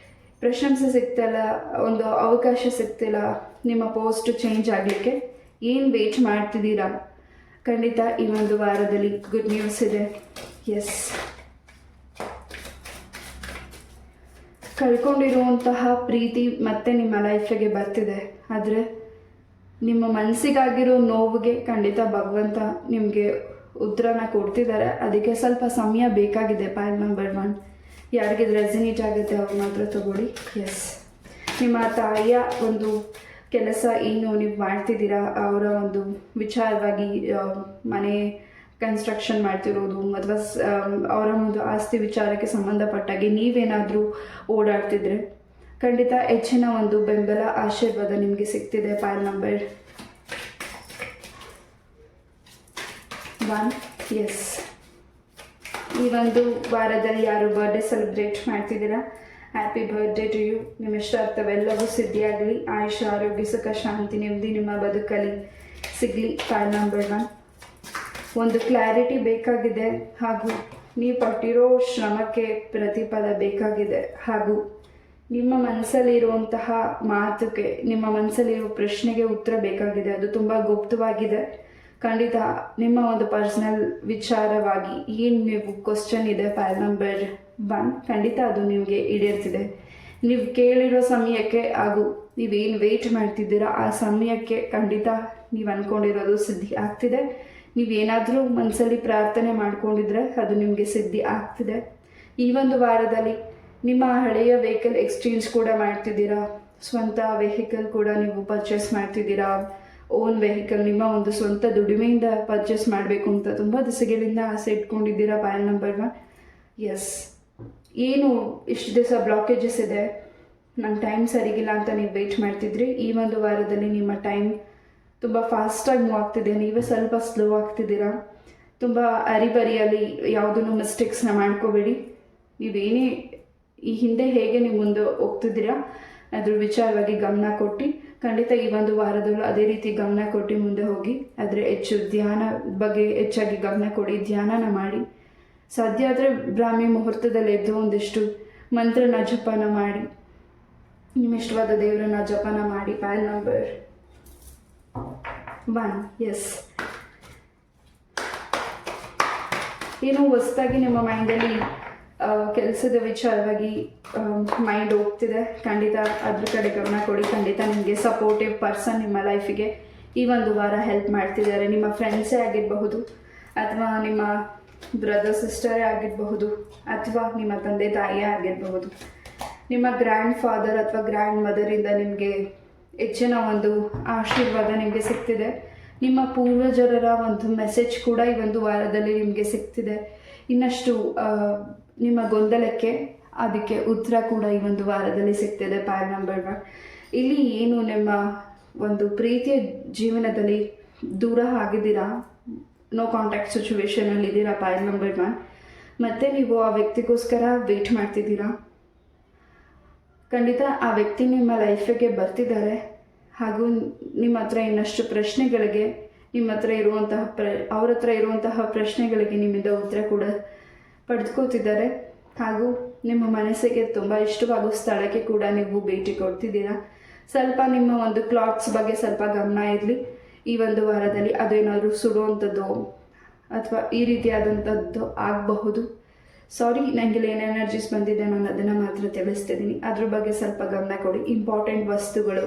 ಪ್ರಶಂಸೆ ಸಿಗ್ತಾಯಿಲ್ಲ, ಒಂದು ಅವಕಾಶ ಸಿಗ್ತಿಲ್ಲ ನಿಮ್ಮ ಪೋಸ್ಟ್ ಚೇಂಜ್ ಆಗಲಿಕ್ಕೆ. ಏನು ವೇಟ್ ಮಾಡ್ತಿದ್ದೀರಾ? ಖಂಡಿತ ಈ ಒಂದು ವಾರದಲ್ಲಿ ಗುಡ್ ನ್ಯೂಸ್ ಇದೆ. ಎಸ್, ಕಳ್ಕೊಂಡಿರುವಂತಹ ಪ್ರೀತಿ ಮತ್ತೆ ನಿಮ್ಮ ಲೈಫಿಗೆ ಬರ್ತಿದೆ. ಆದರೆ ನಿಮ್ಮ ಮನಸ್ಸಿಗಾಗಿರೋ ನೋವಿಗೆ ಖಂಡಿತ ಭಗವಂತ ನಿಮಗೆ ಉತ್ತರನ ಕೊಡ್ತಿದ್ದಾರೆ. ಅದಕ್ಕೆ ಸ್ವಲ್ಪ ಸಮಯ ಬೇಕಾಗಿದೆ. ಪೈಲ್ ನಂಬರ್ 1, ಯಾರಿಗಿದು ರೆಸಿನೇಟ್ ಆಗುತ್ತೆ ಅವ್ರು ಮಾತ್ರ ತಗೊಳ್ಳಿ. ಎಸ್, ನಿಮ್ಮ ತಾಯಿಯ ಒಂದು ಕೆಲಸ ಏನು ನೀವು ಮಾಡ್ತಿದ್ದೀರಾ, ಅವರ ಒಂದು ವಿಚಾರವಾಗಿ ಮನೆ ಕನ್ಸ್ಟ್ರಕ್ಷನ್ ಮಾಡ್ತಿರೋದು ಅಥವಾ ಅವರ ಒಂದು ಆಸ್ತಿ ವಿಚಾರಕ್ಕೆ ಸಂಬಂಧಪಟ್ಟಾಗಿ ನೀವೇನಾದರೂ ಓಡಾಡ್ತಿದ್ರೆ ಖಂಡಿತ ಹೆಚ್ಚಿನ ಒಂದು ಬೆಂಬಲ, ಆಶೀರ್ವಾದ ನಿಮಗೆ ಸಿಗ್ತಿದೆ. ಪೈಲ್ ನಂಬರ್ 1, ಎಸ್, ಈ ಒಂದು ವಾರದಲ್ಲಿ ಯಾರು ಬರ್ಡೇ ಸೆಲೆಬ್ರೇಟ್ ಮಾಡ್ತಿದ್ದೀರಾ, ಹ್ಯಾಪಿ ಬರ್ಡೇ ಟು ಯು. ನಿಮ್ಮ ಇಷ್ಟಾರ್ಥವೆಲ್ಲವೂ ಸಿದ್ಧಿಯಾಗಲಿ. ಆಯುಷ, ಆರೋಗ್ಯ, ಸುಖ, ಶಾಂತಿ, ನೆಮ್ಮದಿ ನಿಮ್ಮ ಬದುಕಲ್ಲಿ ಸಿಗಲಿ. ಪೈಲ್ ನಂಬರ್ 1, ಒಂದು ಕ್ಲಾರಿಟಿ ಬೇಕಾಗಿದೆ. ಹಾಗೂ ನೀವು ಪಟ್ಟಿರೋ ಶ್ರಮಕ್ಕೆ ಪ್ರತಿಫಲ ಬೇಕಾಗಿದೆ. ಹಾಗೂ ನಿಮ್ಮ ಮನಸ್ಸಲ್ಲಿರುವಂತಹ ಮಾತುಗೆ, ನಿಮ್ಮ ಮನಸ್ಸಲ್ಲಿರೋ ಪ್ರಶ್ನೆಗೆ ಉತ್ತರ ಬೇಕಾಗಿದೆ. ಅದು ತುಂಬ ಗುಪ್ತವಾಗಿದೆ. ಖಂಡಿತ ನಿಮ್ಮ ಒಂದು ಪರ್ಸನಲ್ ವಿಚಾರವಾಗಿ ಏನು ನೀವು ಕ್ವಶನ್ ಇದೆ ಪೈಲ್ ನಂಬರ್ 1, ಖಂಡಿತ ಅದು ನಿಮಗೆ ಈಡೇರ್ತಿದೆ. ನೀವು ಕೇಳಿರೋ ಸಮಯಕ್ಕೆ ಹಾಗೂ ನೀವೇನು ವೆಯ್ಟ್ ಮಾಡ್ತಿದ್ದೀರಾ ಆ ಸಮಯಕ್ಕೆ ಖಂಡಿತ ನೀವು ಅಂದ್ಕೊಂಡಿರೋದು ಸಿದ್ಧಿ ಆಗ್ತಿದೆ. ನೀವೇನಾದರೂ ಮನಸ್ಸಲ್ಲಿ ಪ್ರಾರ್ಥನೆ ಮಾಡ್ಕೊಂಡಿದ್ರೆ ಅದು ನಿಮಗೆ ಸಿದ್ಧಿ ಆಗ್ತಿದೆ. ಈ ಒಂದು ವಾರದಲ್ಲಿ ನಿಮ್ಮ ಹಳೆಯ ವೆಹಿಕಲ್ ಎಕ್ಸ್ಚೇಂಜ್ ಕೂಡ ಮಾಡ್ತಿದ್ದೀರಾ, ಸ್ವಂತ ವೆಹಿಕಲ್ ಕೂಡ ನೀವು ಪರ್ಚೇಸ್ ಮಾಡ್ತಿದ್ದೀರಾ, ಓನ್ ವೆಹಿಕಲ್, ನಿಮ್ಮ ಒಂದು ಸ್ವಂತ ದುಡಿಮೆಯಿಂದ ಪರ್ಚೇಸ್ ಮಾಡಬೇಕು ಅಂತ ತುಂಬ ದಿವಸಗಳಿಂದ ಆಸೆ ಇಟ್ಕೊಂಡಿದ್ದೀರಾ ಪಾಯಲ್ ನಂಬರ್ 1. ಎಸ್, ಏನು ಇಷ್ಟು ದಿವಸ ಬ್ಲಾಕೇಜಸ್ ಇದೆ, ನನ್ನ ಟೈಮ್ ಸರಿಗಿಲ್ಲ ಅಂತ ನೀವು ವೆಯ್ಟ್ ಮಾಡ್ತಿದ್ರಿ. ಈ ಒಂದು ವಾರದಲ್ಲಿ ನಿಮ್ಮ ಟೈಮ್ ತುಂಬ ಫಾಸ್ಟಾಗಿ ಮೂವ್ ಆಗ್ತಿದೆ, ನೀವೇ ಸ್ವಲ್ಪ ಸ್ಲೋ ಆಗ್ತಿದ್ದೀರಾ. ತುಂಬ ಅರಿಬರಿಯಲ್ಲಿ ಯಾವುದೂ ಮಿಸ್ಟೇಕ್ಸ್ನ ಮಾಡ್ಕೋಬೇಡಿ. ನೀವೇನೇ ಈ ಹಿಂದೆ ಹೇಗೆ ನೀವು ಮುಂದೆ ಹೋಗ್ತಿದ್ದೀರಾ ಅದ್ರ ವಿಚಾರವಾಗಿ ಗಮನ ಕೊಟ್ಟು ಖಂಡಿತ ಈ ಒಂದು ವಾರದಲ್ಲೂ ಅದೇ ರೀತಿ ಗಮನ ಕೊಟ್ಟು ಮುಂದೆ ಹೋಗಿ. ಆದರೆ ಹೆಚ್ಚು ಧ್ಯಾನ ಬಗ್ಗೆ ಹೆಚ್ಚಾಗಿ ಗಮನ ಕೊಡಿ, ಧ್ಯಾನನ ಮಾಡಿ. ಸಾಧ್ಯ ಆದರೆ ಬ್ರಾಹ್ಮಿ ಮುಹೂರ್ತದಲ್ಲಿ ಎದ್ದು ಒಂದಿಷ್ಟು ಮಂತ್ರನ ಜಪನ ಮಾಡಿ, ನಿಮ್ಮ ಇಷ್ಟವಾದ ದೇವರನ್ನ ಜಪನ ಮಾಡಿ. ಪಾಯಲ್ ನಂಬರ್ 1. ಎಸ್, ಏನು ಹೊಸದಾಗಿ ನಿಮ್ಮ ಮೈಂಡಲ್ಲಿ ಕೆಲಸದ ವಿಚಾರವಾಗಿ ಮೈಂಡ್ ಹೋಗ್ತಿದೆ, ಖಂಡಿತ ಅದ್ರ ಕಡೆ ಗಮನ ಕೊಡಿ. ಖಂಡಿತ ನಿಮಗೆ ಸಪೋರ್ಟಿವ್ ಪರ್ಸನ್ ನಿಮ್ಮ ಲೈಫಿಗೆ ಈ ಒಂದು ವಾರ ಹೆಲ್ಪ್ ಮಾಡ್ತಿದ್ದಾರೆ. ನಿಮ್ಮ ಫ್ರೆಂಡ್ಸೇ ಆಗಿರಬಹುದು, ಅಥವಾ ನಿಮ್ಮ ಬ್ರದರ್ ಸಿಸ್ಟರೇ ಆಗಿರಬಹುದು, ಅಥವಾ ನಿಮ್ಮ ತಂದೆ ತಾಯಿಯೇ ಆಗಿರಬಹುದು. ನಿಮ್ಮ ಗ್ರ್ಯಾಂಡ್ ಫಾದರ್ ಅಥವಾ ಗ್ರ್ಯಾಂಡ್ ಮದರಿಂದ ನಿಮಗೆ ಹೆಚ್ಚಿನ ಒಂದು ಆಶೀರ್ವಾದ ನಿಮಗೆ ಸಿಗ್ತಿದೆ. ನಿಮ್ಮ ಪೂರ್ವಜರ ಒಂದು ಮೆಸೇಜ್ ಕೂಡ ಈ ಒಂದು ವಾರದಲ್ಲಿ ನಿಮಗೆ ಸಿಗ್ತಿದೆ. ಇನ್ನಷ್ಟು ನಿಮ್ಮ ಗೊಂದಲಕ್ಕೆ ಅದಕ್ಕೆ ಉತ್ತರ ಕೂಡ ಈ ಒಂದು ವಾರದಲ್ಲಿ ಸಿಗ್ತಿದೆ. ಪಾಯಲ್ ನಂಬರ್ 1. ಇಲ್ಲಿ ಏನು ನಿಮ್ಮ ಒಂದು ಪ್ರೀತಿಯ ಜೀವನದಲ್ಲಿ ದೂರ ಆಗಿದ್ದೀರಾ, ನೋ ಕಾಂಟ್ಯಾಕ್ಟ್ ಸಿಚುವೇಶನಲ್ಲಿ ಇದ್ದೀರಾ ಪಾಯಲ್ ನಂಬರ್ 1. ಮತ್ತು ನೀವು ಆ ವ್ಯಕ್ತಿಗೋಸ್ಕರ ವೆಯ್ಟ್ ಮಾಡ್ತಿದ್ದೀರಾ. ಖಂಡಿತ ಆ ವ್ಯಕ್ತಿ ನಿಮ್ಮ ಲೈಫಿಗೆ ಬರ್ತಿದ್ದಾರೆ, ಹಾಗೂ ನಿಮ್ಮ ಹತ್ರ ಇನ್ನಷ್ಟು ಪ್ರಶ್ನೆಗಳಿಗೆ, ನಿಮ್ಮ ಹತ್ರ ಇರುವಂತಹ ಅವ್ರ ಹತ್ರ ಇರುವಂತಹ ಪ್ರಶ್ನೆಗಳಿಗೆ ನಿಮ್ಮಿಂದ ಉತ್ತರ ಕೂಡ ಪಡೆದುಕೋತಿದ್ದಾರೆ. ಹಾಗೂ ನಿಮ್ಮ ಮನಸ್ಸಿಗೆ ತುಂಬ ಇಷ್ಟವಾಗೋ ಸ್ಥಳಕ್ಕೆ ಕೂಡ ನೀವು ಭೇಟಿ ಕೊಡ್ತಿದ್ದೀರಾ. ಸ್ವಲ್ಪ ನಿಮ್ಮ ಒಂದು ಕ್ಲಾತ್ಸ್ ಬಗ್ಗೆ ಸ್ವಲ್ಪ ಗಮನ ಇರಲಿ ಈ ಒಂದು ವಾರದಲ್ಲಿ. ಅದೇನಾದರೂ ಸುಡುವಂಥದ್ದು ಅಥವಾ ಈ ರೀತಿಯಾದಂಥದ್ದು ಆಗಬಹುದು. ಸಾರಿ, ನನಗೆ ಏನು ಎನರ್ಜೀಸ್ ಬಂದಿದೆ ನಾನು ಅದನ್ನು ಮಾತ್ರ ತಿಳಿಸ್ತಿದ್ದೀನಿ. ಅದ್ರ ಬಗ್ಗೆ ಸ್ವಲ್ಪ ಗಮನ ಕೊಡಿ. ಇಂಪಾರ್ಟೆಂಟ್ ವಸ್ತುಗಳು,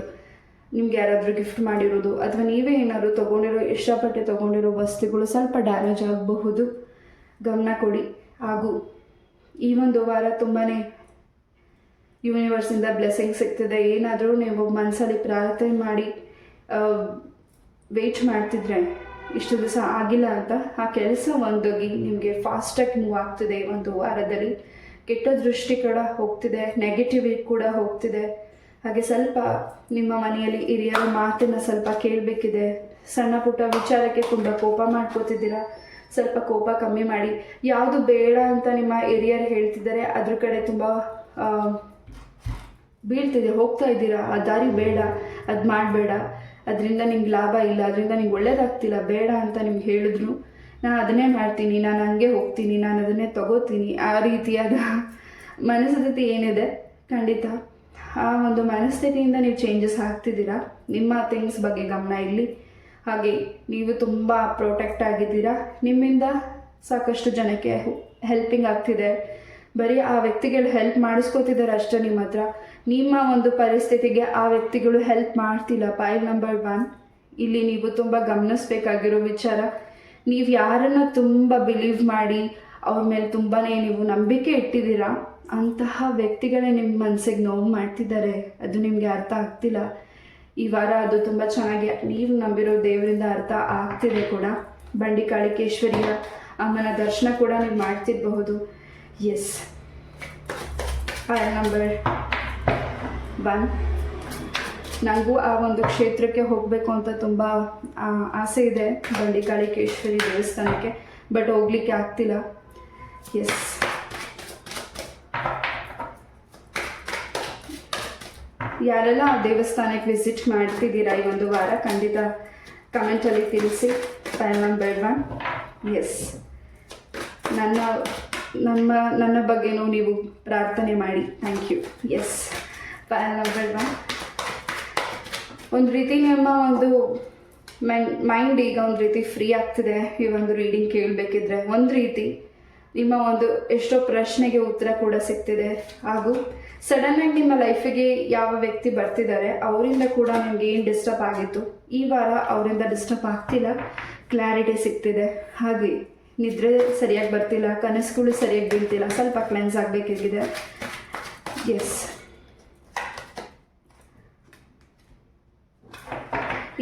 ನಿಮ್ಗೆ ಯಾರಾದರೂ ಗಿಫ್ಟ್ ಮಾಡಿರೋದು ಅಥವಾ ನೀವೇ ಏನಾದರೂ ತೊಗೊಂಡಿರೋ ಇಷ್ಟಪಟ್ಟು ತೊಗೊಂಡಿರೋ ವಸ್ತುಗಳು ಸ್ವಲ್ಪ ಡ್ಯಾಮೇಜ್ ಆಗಬಹುದು, ಗಮನ ಕೊಡಿ. ಹಾಗೂ ಈ ಒಂದು ವಾರ ತುಂಬಾ ಯೂನಿವರ್ಸಿಂದ ಬ್ಲೆಸ್ಸಿಂಗ್ ಸಿಗ್ತಿದೆ. ಏನಾದರೂ ನೀವು ಮನಸ್ಸಲ್ಲಿ ಪ್ರಾರ್ಥನೆ ಮಾಡಿ ವೆಯ್ಟ್ ಮಾಡ್ತಿದ್ರೆ ಇಷ್ಟು ದಿವಸ ಆಗಿಲ್ಲ ಅಂತ, ಆ ಕೆಲಸ ಒಂದೋಗಿ ನಿಮಗೆ ಫಾಸ್ಟಾಗಿ ಮೂವ್ ಆಗ್ತಿದೆ. ಈ ಒಂದು ವಾರದಲ್ಲಿ ಕೆಟ್ಟ ದೃಷ್ಟಿ ಕೂಡ ಹೋಗ್ತಿದೆ, ನೆಗೆಟಿವಿಟಿ ಕೂಡ ಹೋಗ್ತಿದೆ. ಹಾಗೆ ಸ್ವಲ್ಪ ನಿಮ್ಮ ಮನೆಯಲ್ಲಿ ಹಿರಿಯರ ಮಾತನ್ನು ಸ್ವಲ್ಪ ಕೇಳಬೇಕಿದೆ. ಸಣ್ಣ ಪುಟ್ಟ ವಿಚಾರಕ್ಕೆ ತುಂಬ ಕೋಪ ಮಾಡ್ಕೋತಿದ್ದೀರಾ, ಸ್ವಲ್ಪ ಕೋಪ ಕಮ್ಮಿ ಮಾಡಿ. ಯಾವುದು ಬೇಡ ಅಂತ ನಿಮ್ಮ ಹಿರಿಯರು ಹೇಳ್ತಿದ್ದಾರೆ ಅದ್ರ ಕಡೆ ತುಂಬ ಬೀಳ್ತಿದೆ, ಹೋಗ್ತಾ ಇದ್ದೀರಾ. ಆ ದಾರಿ ಬೇಡ, ಅದು ಮಾಡಬೇಡ, ಅದರಿಂದ ನಿಮ್ಗೆ ಲಾಭ ಇಲ್ಲ, ಅದರಿಂದ ನಿಮ್ಗೆ ಒಳ್ಳೇದಾಗ್ತಿಲ್ಲ, ಬೇಡ ಅಂತ ನಿಮ್ಗೆ ಹೇಳಿದ್ರು ನಾನು ಅದನ್ನೇ ಮಾಡ್ತೀನಿ, ನಾನು ಹಂಗೆ ಹೋಗ್ತೀನಿ, ನಾನು ಅದನ್ನೇ ತಗೋತೀನಿ. ಆ ರೀತಿಯಾದ ಮನಸ್ಥಿತಿ ಏನಿದೆ, ಖಂಡಿತ ಆ ಒಂದು ಮನಸ್ಥಿತಿಯಿಂದ ನೀವು ಚೇಂಜಸ್ ಆಗ್ತಿದ್ದೀರಾ. ನಿಮ್ಮ ಥಿಂಗ್ಸ್ ಬಗ್ಗೆ ಗಮನ ಇರಲಿ. ಹಾಗೆ ನೀವು ತುಂಬ ಪ್ರೊಟೆಕ್ಟ್ ಆಗಿದ್ದೀರಾ. ನಿಮ್ಮಿಂದ ಸಾಕಷ್ಟು ಜನಕ್ಕೆ ಹೆಲ್ಪಿಂಗ್ ಆಗ್ತಿದೆ. ಬರೀ ಆ ವ್ಯಕ್ತಿಗಳು ಹೆಲ್ಪ್ ಮಾಡಿಸ್ಕೋತಿದ್ದಾರೆ ಅಷ್ಟೇ ನಿಮ್ಮ ಹತ್ರ. ನಿಮ್ಮ ಒಂದು ಪರಿಸ್ಥಿತಿಗೆ ಆ ವ್ಯಕ್ತಿಗಳು ಹೆಲ್ಪ್ ಮಾಡ್ತಿಲ್ಲ. ಪಾಯಲ್ ನಂಬರ್ 1. ಇಲ್ಲಿ ನೀವು ತುಂಬ ಗಮನಿಸ್ಬೇಕಾಗಿರೋ ವಿಚಾರ, ನೀವು ಯಾರನ್ನು ತುಂಬ ಬಿಲೀವ್ ಮಾಡಿ ಅವ್ರ ಮೇಲೆ ತುಂಬಾ ನೀವು ನಂಬಿಕೆ ಇಟ್ಟಿದ್ದೀರಾ, ಅಂತಹ ವ್ಯಕ್ತಿಗಳೇ ನಿಮ್ಮ ಮನಸ್ಸಿಗೆ ನೋವು ಮಾಡ್ತಿದ್ದಾರೆ. ಅದು ನಿಮಗೆ ಅರ್ಥ ಆಗ್ತಿಲ್ಲ. ಈ ವಾರ ಅದು ತುಂಬ ಚೆನ್ನಾಗಿ ನೀವು ನಂಬಿರೋ ದೇವರಿಂದ ಅರ್ಥ ಆಗ್ತಿದೆ ಕೂಡ. ಬಂಡಿ ಕಾಳಿಕೇಶ್ವರಿಯ ಅಮ್ಮನ ದರ್ಶನ ಕೂಡ ನೀವು ಮಾಡ್ತಿರಬಹುದು. S, pile number 1. ನನಗೂ ಆ ಒಂದು ಕ್ಷೇತ್ರಕ್ಕೆ ಹೋಗಬೇಕು ಅಂತ ತುಂಬ ಆಸೆ ಇದೆ, ಬಂಡಿ ಕಾಳಿಕೇಶ್ವರಿ ದೇವಸ್ಥಾನಕ್ಕೆ, ಬಟ್ ಹೋಗ್ಲಿಕ್ಕೆ ಆಗ್ತಿಲ್ಲ. ಎಸ್, ಯಾರೆಲ್ಲ ಆ ದೇವಸ್ಥಾನಕ್ಕೆ ವಿಸಿಟ್ ಮಾಡ್ತಿದ್ದೀರಾ ಈ ಒಂದು ವಾರ, ಖಂಡಿತ ಕಮೆಂಟಲ್ಲಿ ತಿಳಿಸಿ. ಪಾಯಲ್ ನಂಬರ್ 1. ಎಸ್, ನನ್ನ ಬಗ್ಗೆನೂ ನೀವು ಪ್ರಾರ್ಥನೆ ಮಾಡಿ. Thank you. Yes, pile number 1. ಒಂದು ರೀತಿ ನಿಮ್ಮ ಒಂದು ಮೈಂಡ್ ಈಗ ಒಂದು ರೀತಿ ಫ್ರೀ ಆಗ್ತಿದೆ ಈ ಒಂದು ರೀಡಿಂಗ್ ಕೇಳಬೇಕಿದ್ರೆ. ಒಂದು ರೀತಿ ನಿಮ್ಮ ಒಂದು ಎಷ್ಟೋ ಪ್ರಶ್ನೆಗೆ ಉತ್ತರ ಕೂಡ ಸಿಗ್ತಿದೆ. ಹಾಗೂ ಸಡನ್ನಾಗಿ ನಿಮ್ಮ ಲೈಫಿಗೆ ಯಾವ ವ್ಯಕ್ತಿ ಬರ್ತಿದ್ದಾರೆ ಅವರಿಂದ ಕೂಡ ನಿಮಗೆ ಏನು ಡಿಸ್ಟರ್ಬ್ ಆಗಿತ್ತು, ಈ ವಾರ ಅವರಿಂದ ಡಿಸ್ಟರ್ಬ್ ಆಗ್ತಿಲ್ಲ, ಕ್ಲಾರಿಟಿ ಸಿಗ್ತಿದೆ. ಹಾಗೆ ನಿದ್ರೆ ಸರಿಯಾಗಿ ಬರ್ತಿಲ್ಲ, ಕನಸುಗಳು ಸರಿಯಾಗಿ ಬೀಳ್ತಿಲ್ಲ, ಸ್ವಲ್ಪ ಕ್ಲೆನ್ಸ್ ಆಗಬೇಕಾಗಿದೆ. ಎಸ್,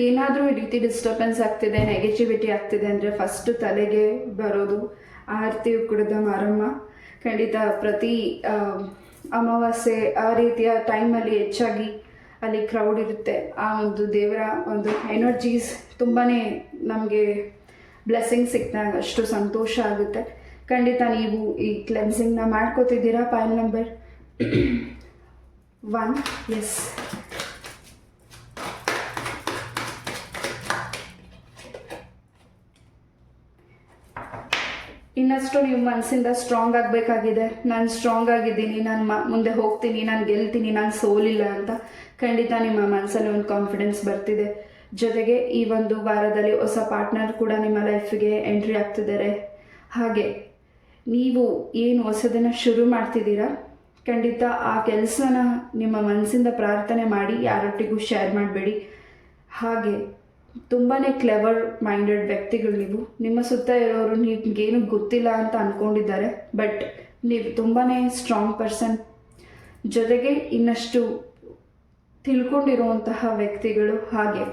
ಏನಾದರೂ ಈ ರೀತಿ ಡಿಸ್ಟರ್ಬೆನ್ಸ್ ಆಗ್ತಿದೆ, ನೆಗೆಟಿವಿಟಿ ಆಗ್ತಿದೆ ಅಂದರೆ ಫಸ್ಟು ತಲೆಗೆ ಬರೋದು ಆರತಿ ಉಕ್ಕಡದ ಮಾರಮ್ಮ. ಖಂಡಿತ ಪ್ರತಿ ಅಮಾವಾಸ್ಯೆ ಆ ರೀತಿಯ ಟೈಮಲ್ಲಿ ಹೆಚ್ಚಾಗಿ ಅಲ್ಲಿ ಕ್ರೌಡ್ ಇರುತ್ತೆ. ಆ ಒಂದು ದೇವರ ಒಂದು ಎನರ್ಜೀಸ್ ತುಂಬಾ ನಮಗೆ ಬ್ಲೆಸ್ಸಿಂಗ್ ಸಿಕ್ಕಿದಾಗ ಅಷ್ಟು ಸಂತೋಷ ಆಗುತ್ತೆ. ಖಂಡಿತ ನೀವು ಈ ಕ್ಲೆನ್ಸಿಂಗ್ನ ಮಾಡ್ಕೋತಿದ್ದೀರಾ. ಪೈಲ್ ನಂಬರ್ 1. ಎಸ್, ಇನ್ನಷ್ಟು ನೀವು ಮನಸ್ಸಿಂದ ಸ್ಟ್ರಾಂಗ್ ಆಗಬೇಕಾಗಿದೆ. ನಾನು ಸ್ಟ್ರಾಂಗ್ ಆಗಿದ್ದೀನಿ, ನಾನು ಮುಂದೆ ಹೋಗ್ತೀನಿ, ನಾನು ಗೆಲ್ತೀನಿ, ನಾನು ಸೋಲಿಲ್ಲ ಅಂತ ಖಂಡಿತ ನಿಮ್ಮ ಮನಸ್ಸಲ್ಲಿ ಒಂದು ಕಾನ್ಫಿಡೆನ್ಸ್ ಬರ್ತಿದೆ. ಜೊತೆಗೆ ಈ ಒಂದು ವಾರದಲ್ಲಿ ಹೊಸ ಪಾರ್ಟ್ನರ್ ಕೂಡ ನಿಮ್ಮ ಲೈಫಿಗೆ ಎಂಟ್ರಿ ಆಗ್ತಿದ್ದಾರೆ. ಹಾಗೆ ನೀವು ಏನು ಹೊಸದನ್ನು ಶುರು ಮಾಡ್ತಿದ್ದೀರಾ, ಖಂಡಿತ ಆ ಕೆಲಸನ ನಿಮ್ಮ ಮನಸ್ಸಿಂದ ಪ್ರಾರ್ಥನೆ ಮಾಡಿ ಯಾರೊಟ್ಟಿಗೂ ಶೇರ್ ಮಾಡಬೇಡಿ. ಹಾಗೆ ತುಂಬಾ ಕ್ಲೆವರ್ ಮೈಂಡೆಡ್ ವ್ಯಕ್ತಿಗಳು ನೀವು. ನಿಮ್ಮ ಸುತ್ತ ಇರೋರು ನಿಮಗೇನು ಗೊತ್ತಿಲ್ಲ ಅಂತ ಅಂದ್ಕೊಂಡಿದ್ದಾರೆ, ಬಟ್ ನೀವು ತುಂಬಾ ಸ್ಟ್ರಾಂಗ್ ಪರ್ಸನ್. ಜೊತೆಗೆ ಇನ್ನಷ್ಟು ತಿಳ್ಕೊಂಡಿರುವಂತಹ ವ್ಯಕ್ತಿಗಳು. ಹಾಗೆ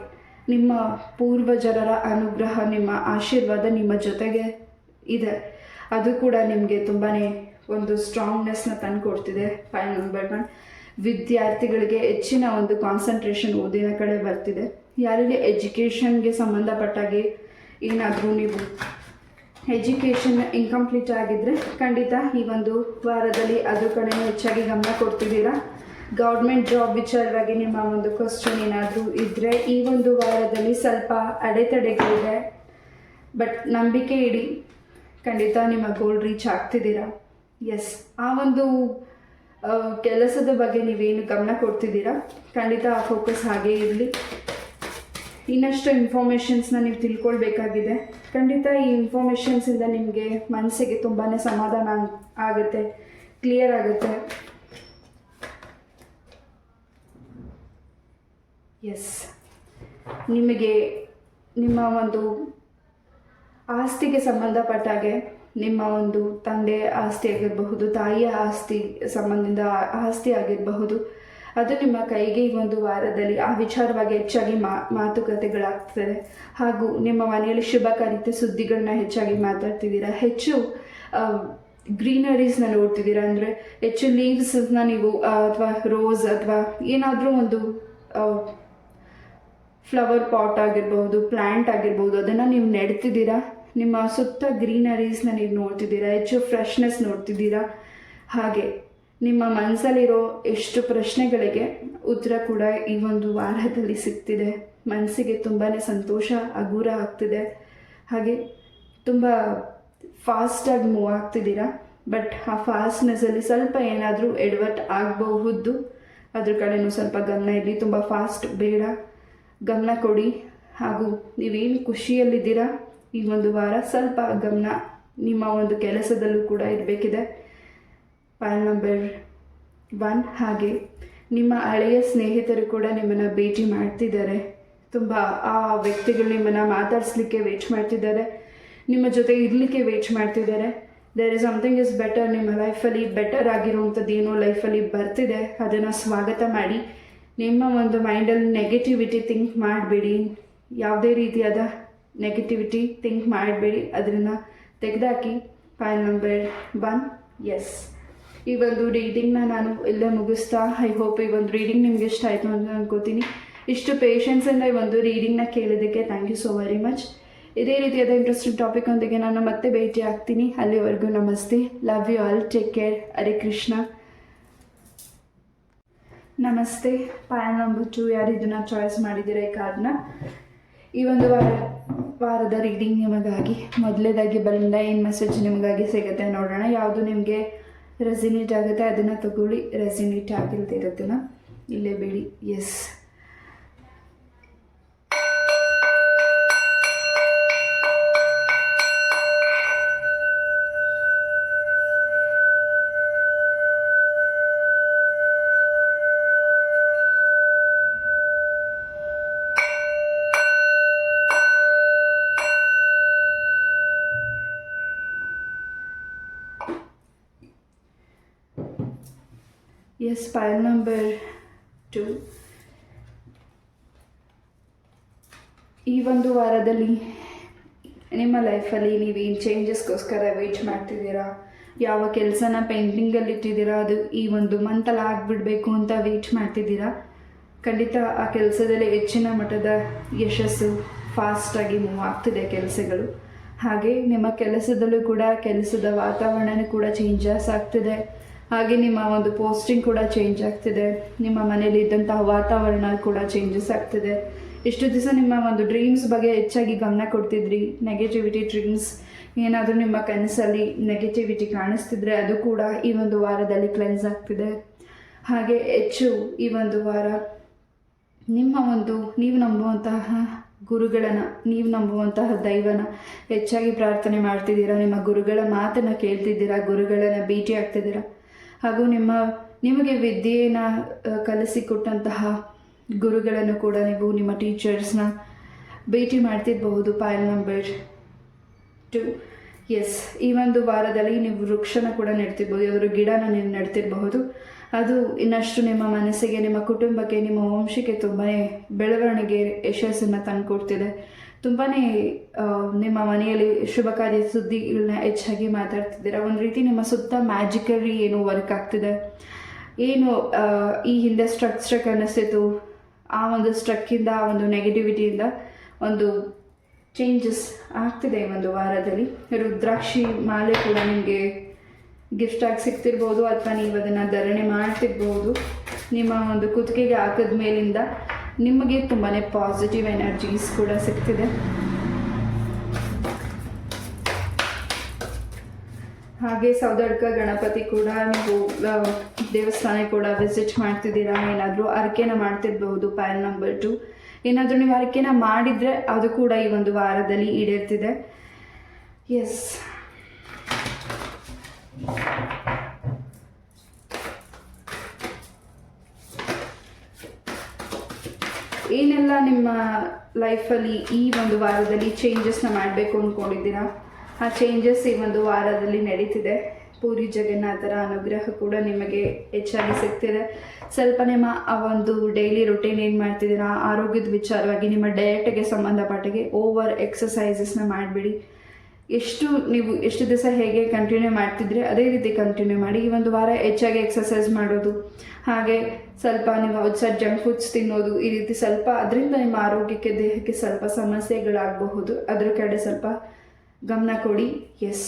ನಿಮ್ಮ ಪೂರ್ವಜರರ ಅನುಗ್ರಹ, ನಿಮ್ಮ ಆಶೀರ್ವಾದ ನಿಮ್ಮ ಜೊತೆಗೆ ಇದೆ. ಅದು ಕೂಡ ನಿಮಗೆ ತುಂಬಾ ಒಂದು ಸ್ಟ್ರಾಂಗ್ನೆಸ್ನ ತಂದುಕೊಡ್ತಿದೆ. File number 1. ವಿದ್ಯಾರ್ಥಿಗಳಿಗೆ ಹೆಚ್ಚಿನ ಒಂದು ಕಾನ್ಸಂಟ್ರೇಷನ್ ಓದಿನ ಕಡೆ ಬರ್ತಿದೆ. ಯಾರಿಗೆ ಎಜುಕೇಷನ್ಗೆ ಸಂಬಂಧಪಟ್ಟಾಗೆ ಏನಾದರೂ ನೀವು ಎಜುಕೇಷನ್ ಇನ್ಕಂಪ್ಲೀಟ್ ಆಗಿದ್ದರೆ ಖಂಡಿತ ಈ ಒಂದು ವಾರದಲ್ಲಿ ಅದ್ರ ಕಡೆ ಹೆಚ್ಚಾಗಿ ಗಮನ ಕೊಡ್ತಿದ್ದೀರಾ. ಗೌರ್ಮೆಂಟ್ ಜಾಬ್ ವಿಚಾರವಾಗಿ ನಿಮ್ಮ ಒಂದು ಕ್ವಶನ್ ಏನಾದರೂ ಇದ್ದರೆ ಈ ಒಂದು ವಾರದಲ್ಲಿ ಸ್ವಲ್ಪ ಅಡೆತಡೆಗಳಿದೆ, ಬಟ್ ನಂಬಿಕೆ ಇಡಿ, ಖಂಡಿತ ನಿಮ್ಮ ಗೋಲ್ ರೀಚ್ ಆಗ್ತಿದ್ದೀರಾ. ಎಸ್, ಆ ಒಂದು ಕೆಲಸದ ಬಗ್ಗೆ ನೀವೇನು ಗಮನ ಕೊಡ್ತಿದ್ದೀರಾ, ಖಂಡಿತ ಆ ಫೋಕಸ್ ಹಾಗೇ ಇರಲಿ. ಇನ್ನಷ್ಟು ಇನ್ಫಾರ್ಮೇಷನ್ಸ್ನ ನೀವು ತಿಳ್ಕೊಳ್ಬೇಕಾಗಿದೆ. ಖಂಡಿತ ಈ ಇನ್ಫಾರ್ಮೇಷನ್ಸಿಂದ ನಿಮಗೆ ಮನಸ್ಸಿಗೆ ತುಂಬಾ ಸಮಾಧಾನ ಆಗುತ್ತೆ, ಕ್ಲಿಯರ್ ಆಗುತ್ತೆ. ಎಸ್, ನಿಮಗೆ ನಿಮ್ಮ ಒಂದು ಆಸ್ತಿಗೆ ಸಂಬಂಧಪಟ್ಟಾಗೆ ನಿಮ್ಮ ಒಂದು ತಂದೆಯ ಆಸ್ತಿ ಆಗಿರಬಹುದು, ತಾಯಿಯ ಆಸ್ತಿ ಸಂಬಂಧದಿಂದ ಆಸ್ತಿ ಆಗಿರಬಹುದು, ಅದು ನಿಮ್ಮ ಕೈಗೆ ಈ ಒಂದು ವಾರದಲ್ಲಿ ಆ ವಿಚಾರವಾಗಿ ಹೆಚ್ಚಾಗಿ ಮಾತುಕತೆಗಳಾಗ್ತದೆ. ಹಾಗೂ ನಿಮ್ಮ ಮನೆಯಲ್ಲಿ ಶುಭ ಕಾರ್ಯ ಸುದ್ದಿಗಳನ್ನ ಹೆಚ್ಚಾಗಿ ಮಾತಾಡ್ತಿದ್ದೀರಾ. ಹೆಚ್ಚು ಗ್ರೀನರೀಸ್ನ ನೋಡ್ತಿದ್ದೀರಾ, ಅಂದರೆ ಹೆಚ್ಚು ಲೀವ್ಸ್ನ ನೀವು ಅಥವಾ ರೋಸ್ ಅಥವಾ ಏನಾದರೂ ಒಂದು ಫ್ಲವರ್ ಪಾಟ್ ಆಗಿರ್ಬೋದು, ಪ್ಲ್ಯಾಂಟ್ ಆಗಿರ್ಬೋದು, ಅದನ್ನು ನೀವು ನೆಡ್ತಿದ್ದೀರಾ. ನಿಮ್ಮ ಸುತ್ತ ಗ್ರೀನರೀಸ್ನ ನೀವು ನೋಡ್ತಿದ್ದೀರಾ, ಹೆಚ್ಚು ಫ್ರೆಶ್ನೆಸ್ ನೋಡ್ತಿದ್ದೀರಾ. ಹಾಗೆ ನಿಮ್ಮ ಮನಸ್ಸಲ್ಲಿರೋ ಎಷ್ಟು ಪ್ರಶ್ನೆಗಳಿಗೆ ಉತ್ತರ ಕೂಡ ಈ ಒಂದು ವಾರದಲ್ಲಿ ಸಿಗ್ತಿದೆ. ಮನಸ್ಸಿಗೆ ತುಂಬಾ ಸಂತೋಷ, ಹಗುರ ಆಗ್ತಿದೆ. ಹಾಗೆ ತುಂಬ ಫಾಸ್ಟಾಗಿ ಮೂವ್ ಆಗ್ತಿದ್ದೀರಾ, ಬಟ್ ಆ ಫಾಸ್ಟ್ನೆಸ್ಸಲ್ಲಿ ಸ್ವಲ್ಪ ಏನಾದರೂ ಎಡವಟ್ ಆಗಬಹುದು. ಅದ್ರ ಕಡೆನೂ ಸ್ವಲ್ಪ ಗಮನ ಇರಲಿ. ತುಂಬ ಫಾಸ್ಟ್ ಬೇಡ, ಗಮನ ಕೊಡಿ. ಹಾಗೂ ನೀವೇನು ಖುಷಿಯಲ್ಲಿದ್ದೀರಾ ಈ ಒಂದು ವಾರ ಸ್ವಲ್ಪ ಗಮನ ನಿಮ್ಮ ಒಂದು ಕೆಲಸದಲ್ಲೂ ಕೂಡ ಇರಬೇಕಿದೆ. File number 1. ಹಾಗೆ ನಿಮ್ಮ ಹಳೆಯ ಸ್ನೇಹಿತರು ಕೂಡ ನಿಮ್ಮನ್ನು ಭೇಟಿ ಮಾಡ್ತಿದ್ದಾರೆ. ತುಂಬ ಆ ವ್ಯಕ್ತಿಗಳು ನಿಮ್ಮನ್ನು ಮಾತಾಡಿಸ್ಲಿಕ್ಕೆ ವೇಟ್ ಮಾಡ್ತಿದ್ದಾರೆ, ನಿಮ್ಮ ಜೊತೆ ಇರಲಿಕ್ಕೆ ವೇಟ್ ಮಾಡ್ತಿದ್ದಾರೆ. There is something is better. ನಿಮ್ಮ ಲೈಫಲ್ಲಿ ಬೆಟರ್ ಆಗಿರುವಂಥದ್ದು ಏನೋ ಲೈಫಲ್ಲಿ ಬರ್ತಿದೆ, ಅದನ್ನು ಸ್ವಾಗತ ಮಾಡಿ. ನಿಮ್ಮ ಒಂದು ಮೈಂಡಲ್ಲಿ ನೆಗೆಟಿವಿಟಿ ಥಿಂಕ್ ಮಾಡಬೇಡಿ. ಯಾವುದೇ ರೀತಿಯಾದ ನೆಗೆಟಿವಿಟಿ ಥಿಂಕ್ ಮಾಡಬೇಡಿ, ಅದನ್ನು ತೆಗೆದಾಕಿ. File number 1. ಎಸ್, ಈ ಒಂದು ರೀಡಿಂಗ್ನ ನಾನು ಇಲ್ಲೇ ಮುಗಿಸ್ತಾ, ಐ ಹೋಪ್ ಈ ಒಂದು ರೀಡಿಂಗ್ ನಿಮ್ಗೆ ಇಷ್ಟ ಆಯಿತು ಅಂತ ಅನ್ಕೋತೀನಿ. ಇಷ್ಟು ಪೇಷನ್ಸಿಂದ ಈ ಒಂದು ರೀಡಿಂಗ್ನ ಕೇಳಿದ್ದಕ್ಕೆ thank you so very much. ಇದೇ ರೀತಿಯಾದ ಇಂಟ್ರೆಸ್ಟಿಂಗ್ ಟಾಪಿಕ್ ಒಂದಿಗೆ ನಾನು ಮತ್ತೆ ಭೇಟಿ ಆಗ್ತೀನಿ. ಅಲ್ಲಿವರೆಗೂ ನಮಸ್ತೆ. Love you all. Take care. Hare Krishna. ನಮಸ್ತೆ. ಪೈಲ್ ನಂಬರ್ 2 ಯಾರು ಇದನ್ನು ಚಾಯ್ಸ್ ಮಾಡಿದ್ದೀರಾ ಈ ಕಾರ್ಡ್ನ, ಈ ಒಂದು ವಾರದ ರೀಡಿಂಗ್ ನಿಮಗಾಗಿ ಮೊದಲೇದಾಗಿ ಬಲ್ಲಿಂದ ಏನು ಮೆಸೇಜ್ ನಿಮಗಾಗಿ ಸಿಗುತ್ತೆ ನೋಡೋಣ. ಯಾವುದು ನಿಮಗೆ ರೆಸಿನೇಟ್ ಆಗುತ್ತೆ ಅದನ್ನು ತಗೊಳ್ಳಿ, ರೆಸಿನೇಟ್ ಆಗಿಲ್ದಿರೋದನ್ನು ಇಲ್ಲೇ ಬಿಡಿ. Yes, yes, pile number 2. ಒಂದು ವಾರದಲ್ಲಿ ನಿಮ್ಮ ಲೈಫಲ್ಲಿ ನೀವೇನು ಚೇಂಜಸ್ಗೋಸ್ಕರ ವೆಯ್ಟ್ ಮಾಡ್ತಿದ್ದೀರಾ, ಯಾವ ಕೆಲಸನ ಪೆಂಡಿಂಗಲ್ಲಿ ಇಟ್ಟಿದ್ದೀರಾ, ಅದು ಈ ಒಂದು ಮಂತಲ್ಲಿ ಆಗಿಬಿಡಬೇಕು ಅಂತ ವೆಯ್ಟ್ ಮಾಡ್ತಿದ್ದೀರಾ. ಖಂಡಿತ ಆ ಕೆಲಸದಲ್ಲಿ ಹೆಚ್ಚಿನ ಮಟ್ಟದ ಯಶಸ್ಸು ಫಾಸ್ಟಾಗಿ ಮೂವ್ ಆಗ್ತಿದೆ ಕೆಲಸಗಳು. ಹಾಗೆ ನಿಮ್ಮ ಕೆಲಸದಲ್ಲೂ ಕೂಡ ಕೆಲಸದ ವಾತಾವರಣನೂ ಕೂಡ ಚೇಂಜಸ್ ಆಗ್ತಿದೆ. ಹಾಗೆ ನಿಮ್ಮ ಒಂದು ಪೋಸ್ಟಿಂಗ್ ಕೂಡ ಚೇಂಜ್ ಆಗ್ತಿದೆ. ನಿಮ್ಮ ಮನೇಲಿ ಇದ್ದಂತಹ ವಾತಾವರಣ ಕೂಡ ಚೇಂಜಸ್ ಆಗ್ತಿದೆ. ಇಷ್ಟು ದಿವಸ ನಿಮ್ಮ ಒಂದು ಡ್ರೀಮ್ಸ್ ಬಗ್ಗೆ ಹೆಚ್ಚಾಗಿ ಗಮನ ಕೊಡ್ತಿದ್ರಿ. ನೆಗೆಟಿವಿಟಿ ಡ್ರೀಮ್ಸ್ ಏನಾದರೂ ನಿಮ್ಮ ಕನಸಲ್ಲಿ ನೆಗೆಟಿವಿಟಿ ಕಾಣಿಸ್ತಿದ್ರೆ ಅದು ಕೂಡ ಈ ಒಂದು ವಾರದಲ್ಲಿ ಕ್ಲೆನ್ಸ್ ಆಗ್ತಿದೆ. ಹಾಗೆ ಹೆಚ್ಚು ಈ ಒಂದು ವಾರ ನಿಮ್ಮ ಒಂದು ನೀವು ನಂಬುವಂತಹ ಗುರುಗಳನ್ನು, ನೀವು ನಂಬುವಂತಹ ದೈವನ ಹೆಚ್ಚಾಗಿ ಪ್ರಾರ್ಥನೆ ಮಾಡ್ತಿದ್ದೀರಾ. ನಿಮ್ಮ ಗುರುಗಳ ಮಾತನ್ನು ಕೇಳ್ತಿದ್ದೀರಾ, ಗುರುಗಳನ್ನು ಭೇಟಿ ಆಗ್ತಿದ್ದೀರಾ. ಹಾಗೂ ನಿಮಗೆ ವಿದ್ಯೆಯನ್ನು ಕಲಿಸಿಕೊಟ್ಟಂತಹ ಗುರುಗಳನ್ನು ಕೂಡ ನೀವು ನಿಮ್ಮ ಟೀಚರ್ಸ್ನ ಭೇಟಿ ಮಾಡ್ತಿರಬಹುದು. File number 2. ಎಸ್, ಈ ಒಂದು ವಾರದಲ್ಲಿ ನೀವು ವೃಕ್ಷನ ಕೂಡ ನೆಡ್ತಿರ್ಬೋದು, ಯಾವುದಾದ್ರು ಗಿಡನ ನೀವು ನೆಡ್ತಿರಬಹುದು. ಅದು ಇನ್ನಷ್ಟು ನಿಮ್ಮ ಮನಸ್ಸಿಗೆ, ನಿಮ್ಮ ಕುಟುಂಬಕ್ಕೆ, ನಿಮ್ಮ ವಂಶಕ್ಕೆ ತುಂಬಾ ಬೆಳವಣಿಗೆ, ಯಶಸ್ಸನ್ನು ತಂದುಕೊಡ್ತಿದೆ. ತುಂಬಾ ನಿಮ್ಮ ಮನೆಯಲ್ಲಿ ಶುಭ ಕಾರ್ಯ ಸುದ್ದಿಗಳನ್ನ ಹೆಚ್ಚಾಗಿ ಮಾತಾಡ್ತಿದ್ದೀರಾ. ಒಂದು ರೀತಿ ನಿಮ್ಮ ಸುತ್ತ ಮ್ಯಾಜಿಕರಿ ಏನು ವರ್ಕ್ ಆಗ್ತಿದೆ. ಏನು ಈ ಹಿಂದೆ ಸ್ಟ್ರಕ್ ಅನ್ನಿಸ್ತಿತ್ತು, ಆ ಒಂದು ಸ್ಟ್ರಕ್ಕಿಂದ, ಆ ಒಂದು ನೆಗೆಟಿವಿಟಿಯಿಂದ ಒಂದು ಚೇಂಜಸ್ ಆಗ್ತಿದೆ ಈ ಒಂದು ವಾರದಲ್ಲಿ. ರುದ್ರಾಕ್ಷಿ ಮಾಲೆ ಕೂಡ ನಿಮಗೆ ಗಿಫ್ಟಾಗಿ ಸಿಗ್ತಿರ್ಬೋದು, ಅಥವಾ ನೀವು ಅದನ್ನು ಧಾರಣೆ ಮಾಡ್ತಿರ್ಬೋದು. ನಿಮ್ಮ ಒಂದು ಕುತ್ತಿಗೆಗೆ ಹಾಕಿದ ಮೇಲಿಂದ ನಿಮಗೆ ತುಂಬಾ ಪಾಸಿಟಿವ್ ಎನರ್ಜೀಸ್ ಕೂಡ ಸಿಗ್ತಿದೆ. ಹಾಗೆ ಸೌದಡ್ಕ ಗಣಪತಿ ಕೂಡ ನೀವು ದೇವಸ್ಥಾನ ಕೂಡ ವಿಸಿಟ್ ಮಾಡ್ತಿದ್ದೀರಾ. ಏನಾದರೂ ಅರ್ಕೆನ ಮಾಡ್ತಿರ್ಬಹುದು. File number 2. ಏನಾದರೂ ನೀವು ಅರ್ಕೆನ ಮಾಡಿದರೆ ಅದು ಕೂಡ ಈ ಒಂದು ವಾರದಲ್ಲಿ ಈಡೇರ್ತಿದೆ. ಎಸ್, ಏನೆಲ್ಲ ನಿಮ್ಮ ಲೈಫಲ್ಲಿ ಈ ಒಂದು ವಾರದಲ್ಲಿ ಚೇಂಜಸ್ನ ಮಾಡಬೇಕು ಅಂದ್ಕೊಂಡಿದ್ದೀರಾ, ಆ ಚೇಂಜಸ್ ಈ ಒಂದು ವಾರದಲ್ಲಿ ನಡೀತಿದೆ. ಪೂರಿ ಜಗನ್ನಾಥರ ಅನುಗ್ರಹ ಕೂಡ ನಿಮಗೆ ಹೆಚ್ಚಾಗಿ ಸಿಗ್ತಿದೆ. ಸ್ವಲ್ಪ ನಿಮ್ಮ ಆ ಒಂದು ಡೈಲಿ ರೊಟೀನ್ ಏನು ಮಾಡ್ತಿದ್ದೀರಾ, ಆರೋಗ್ಯದ ವಿಚಾರವಾಗಿ ನಿಮ್ಮ ಡಯಟ್ಗೆ ಸಂಬಂಧಪಟ್ಟಿಗೆ ಓವರ್ ಎಕ್ಸಸೈಸಸ್ನ ಮಾಡಿಬಿಡಿ. ನೀವು ಎಷ್ಟು ದಿವಸ ಹೇಗೆ ಕಂಟಿನ್ಯೂ ಮಾಡ್ತಿದ್ರೆ ಅದೇ ರೀತಿ ಕಂಟಿನ್ಯೂ ಮಾಡಿ. ಈ ಒಂದು ವಾರ ಹೆಚ್ಚಾಗಿ ಎಕ್ಸಸೈಸ್ ಮಾಡೋದು, ಹಾಗೆ ಸ್ವಲ್ಪ ನೀವು ಔಟ್ಸೈಡ್ ಜಂಕ್ ಫುಡ್ಸ್ ತಿನ್ನೋದು, ಈ ರೀತಿ ಸ್ವಲ್ಪ ಅದರಿಂದ ನಿಮ್ಮ ಆರೋಗ್ಯಕ್ಕೆ, ದೇಹಕ್ಕೆ ಸ್ವಲ್ಪ ಸಮಸ್ಯೆಗಳಾಗಬಹುದು. ಅದ್ರ ಕಡೆ ಸ್ವಲ್ಪ ಗಮನ ಕೊಡಿ. ಎಸ್,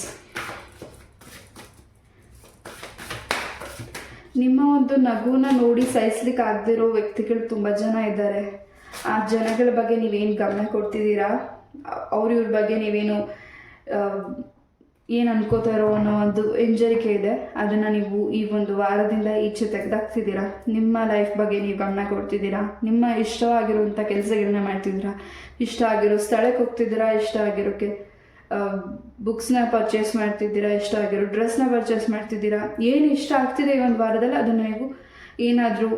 ನಿಮ್ಮ ಒಂದು ನಗುನ ನೋಡಿ ಸಹಿಸ್ಲಿಕ್ಕೆ ಆಗದಿರೋ ವ್ಯಕ್ತಿಗಳು ತುಂಬ ಜನ ಇದ್ದಾರೆ. ಆ ಜನಗಳ ಬಗ್ಗೆ ನೀವೇನು ಗಮನ ಕೊಡ್ತಿದ್ದೀರಾ, ಇವ್ರ ಬಗ್ಗೆ ನೀವೇನು ಏನು ಅನ್ಕೋತಾರೋ ಅನ್ನೋ ಒಂದು ಎಂಜರಿಕೆ ಇದೆ. ಅದನ್ನು ನೀವು ಈ ಒಂದು ವಾರದಿಂದ ಈಚೆ ತೆಗೆದಾಕ್ತಿದ್ದೀರಾ. ನಿಮ್ಮ ಲೈಫ್ ಬಗ್ಗೆ ನೀವು ಗಮನ ಕೊಡ್ತಿದ್ದೀರಾ. ನಿಮ್ಮ ಇಷ್ಟವಾಗಿರುವಂಥ ಕೆಲಸಗಳನ್ನ ಮಾಡ್ತಿದ್ದೀರಾ. ಇಷ್ಟ ಆಗಿರೋ ಸ್ಥಳಕ್ಕೆ ಹೋಗ್ತಿದ್ದೀರಾ. ಇಷ್ಟ ಆಗಿರೋಕ್ಕೆ ಬುಕ್ಸ್ನ ಪರ್ಚೇಸ್ ಮಾಡ್ತಿದ್ದೀರಾ. ಇಷ್ಟ ಆಗಿರೋ ಡ್ರೆಸ್ನ ಪರ್ಚೇಸ್ ಮಾಡ್ತಿದ್ದೀರಾ. ಏನು ಇಷ್ಟ ಆಗ್ತಿದೆ ಈ ಒಂದು ವಾರದಲ್ಲಿ ಅದನ್ನು ನೀವು ಏನಾದರೂ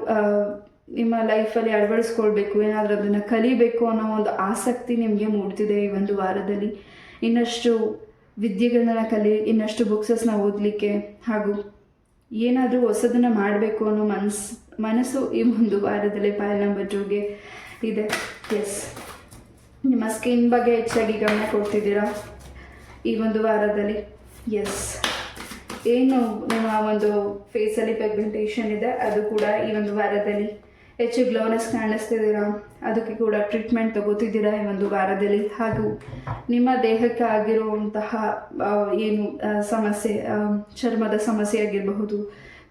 ನಿಮ್ಮ ಲೈಫಲ್ಲಿ ಅಳವಡಿಸ್ಕೊಳ್ಬೇಕು, ಏನಾದರೂ ಅದನ್ನು ಕಲಿಬೇಕು ಅನ್ನೋ ಒಂದು ಆಸಕ್ತಿ ನಿಮಗೆ ಮೂಡ್ತಿದೆ ಈ ಒಂದು ವಾರದಲ್ಲಿ. ಇನ್ನಷ್ಟು ವಿದ್ಯೆಗಳನ್ನ ಇನ್ನಷ್ಟು ಬುಕ್ಸಸ್ನ ಓದಲಿಕ್ಕೆ, ಹಾಗೂ ಏನಾದರೂ ಹೊಸದನ್ನು ಮಾಡಬೇಕು ಅನ್ನೋ ಮನಸ್ಸು ಈ ಒಂದು ವಾರದಲ್ಲಿ ಫೈಲ್ ನಂಬರ್ 2ಗೆ ಇದೆ. ಎಸ್, ನಿಮ್ಮ ಸ್ಕಿನ್ ಬಗ್ಗೆ ಹೆಚ್ಚಾಗಿ ಗಮನ ಕೊಡ್ತಿದ್ದೀರಾ ಈ ಒಂದು ವಾರದಲ್ಲಿ. ಎಸ್, ಏನು ನಿಮ್ಮ ಒಂದು ಫೇಸಲ್ಲಿ ಪಿಗ್ಮೆಂಟೇಷನ್ ಇದೆ ಅದು ಕೂಡ ಈ ಒಂದು ವಾರದಲ್ಲಿ ಹೆಚ್ಚು ಗ್ಲೋನೆಸ್ ಕಾಣಿಸ್ತಿದ್ದೀರಾ. ಅದಕ್ಕೆ ಕೂಡ ಟ್ರೀಟ್ಮೆಂಟ್ ತಗೋತಿದ್ದೀರಾ ಈ ಒಂದು ವಾರದಲ್ಲಿ. ಹಾಗೂ ನಿಮ್ಮ ದೇಹಕ್ಕೆ ಆಗಿರುವಂತಹ ಏನು ಸಮಸ್ಯೆ, ಚರ್ಮದ ಸಮಸ್ಯೆ ಆಗಿರಬಹುದು,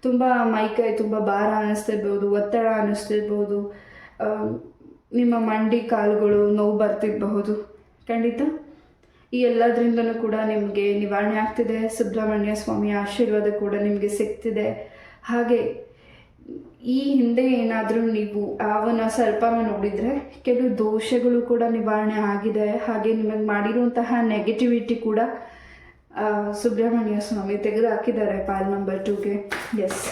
ತುಂಬ ಮೈಕೈ ತುಂಬ ಭಾರ ಅನ್ನಿಸ್ತಿರ್ಬೋದು, ಒತ್ತಡ ಅನ್ನಿಸ್ತಿರ್ಬೋದು, ನಿಮ್ಮ ಮಂಡಿ ಕಾಲುಗಳು ನೋವು ಬರ್ತಿರಬಹುದು. ಖಂಡಿತ ಈ ಎಲ್ಲದರಿಂದನೂ ಕೂಡ ನಿಮಗೆ ನಿವಾರಣೆ ಆಗ್ತಿದೆ. ಸುಬ್ರಹ್ಮಣ್ಯ ಸ್ವಾಮಿಯ ಆಶೀರ್ವಾದ ಕೂಡ ನಿಮಗೆ ಸಿಗ್ತಿದೆ. ಹಾಗೆ ಈ ಹಿಂದೆ ಏನಾದರೂ ನೀವು ಅವನ ಸ್ವಲ್ಪನ ನೋಡಿದರೆ ಕೆಲವು ದೋಷಗಳು ಕೂಡ ನಿವಾರಣೆ ಆಗಿದೆ. ಹಾಗೆ ನಿಮಗೆ ಮಾಡಿರುವಂತಹ ನೆಗೆಟಿವಿಟಿ ಕೂಡ ಸುಬ್ರಹ್ಮಣ್ಯ ಸ್ವಾಮಿ ತೆಗೆದು ಹಾಕಿದ್ದಾರೆ ಫೈಲ್ ನಂಬರ್ 2ಗೆ. ಎಸ್,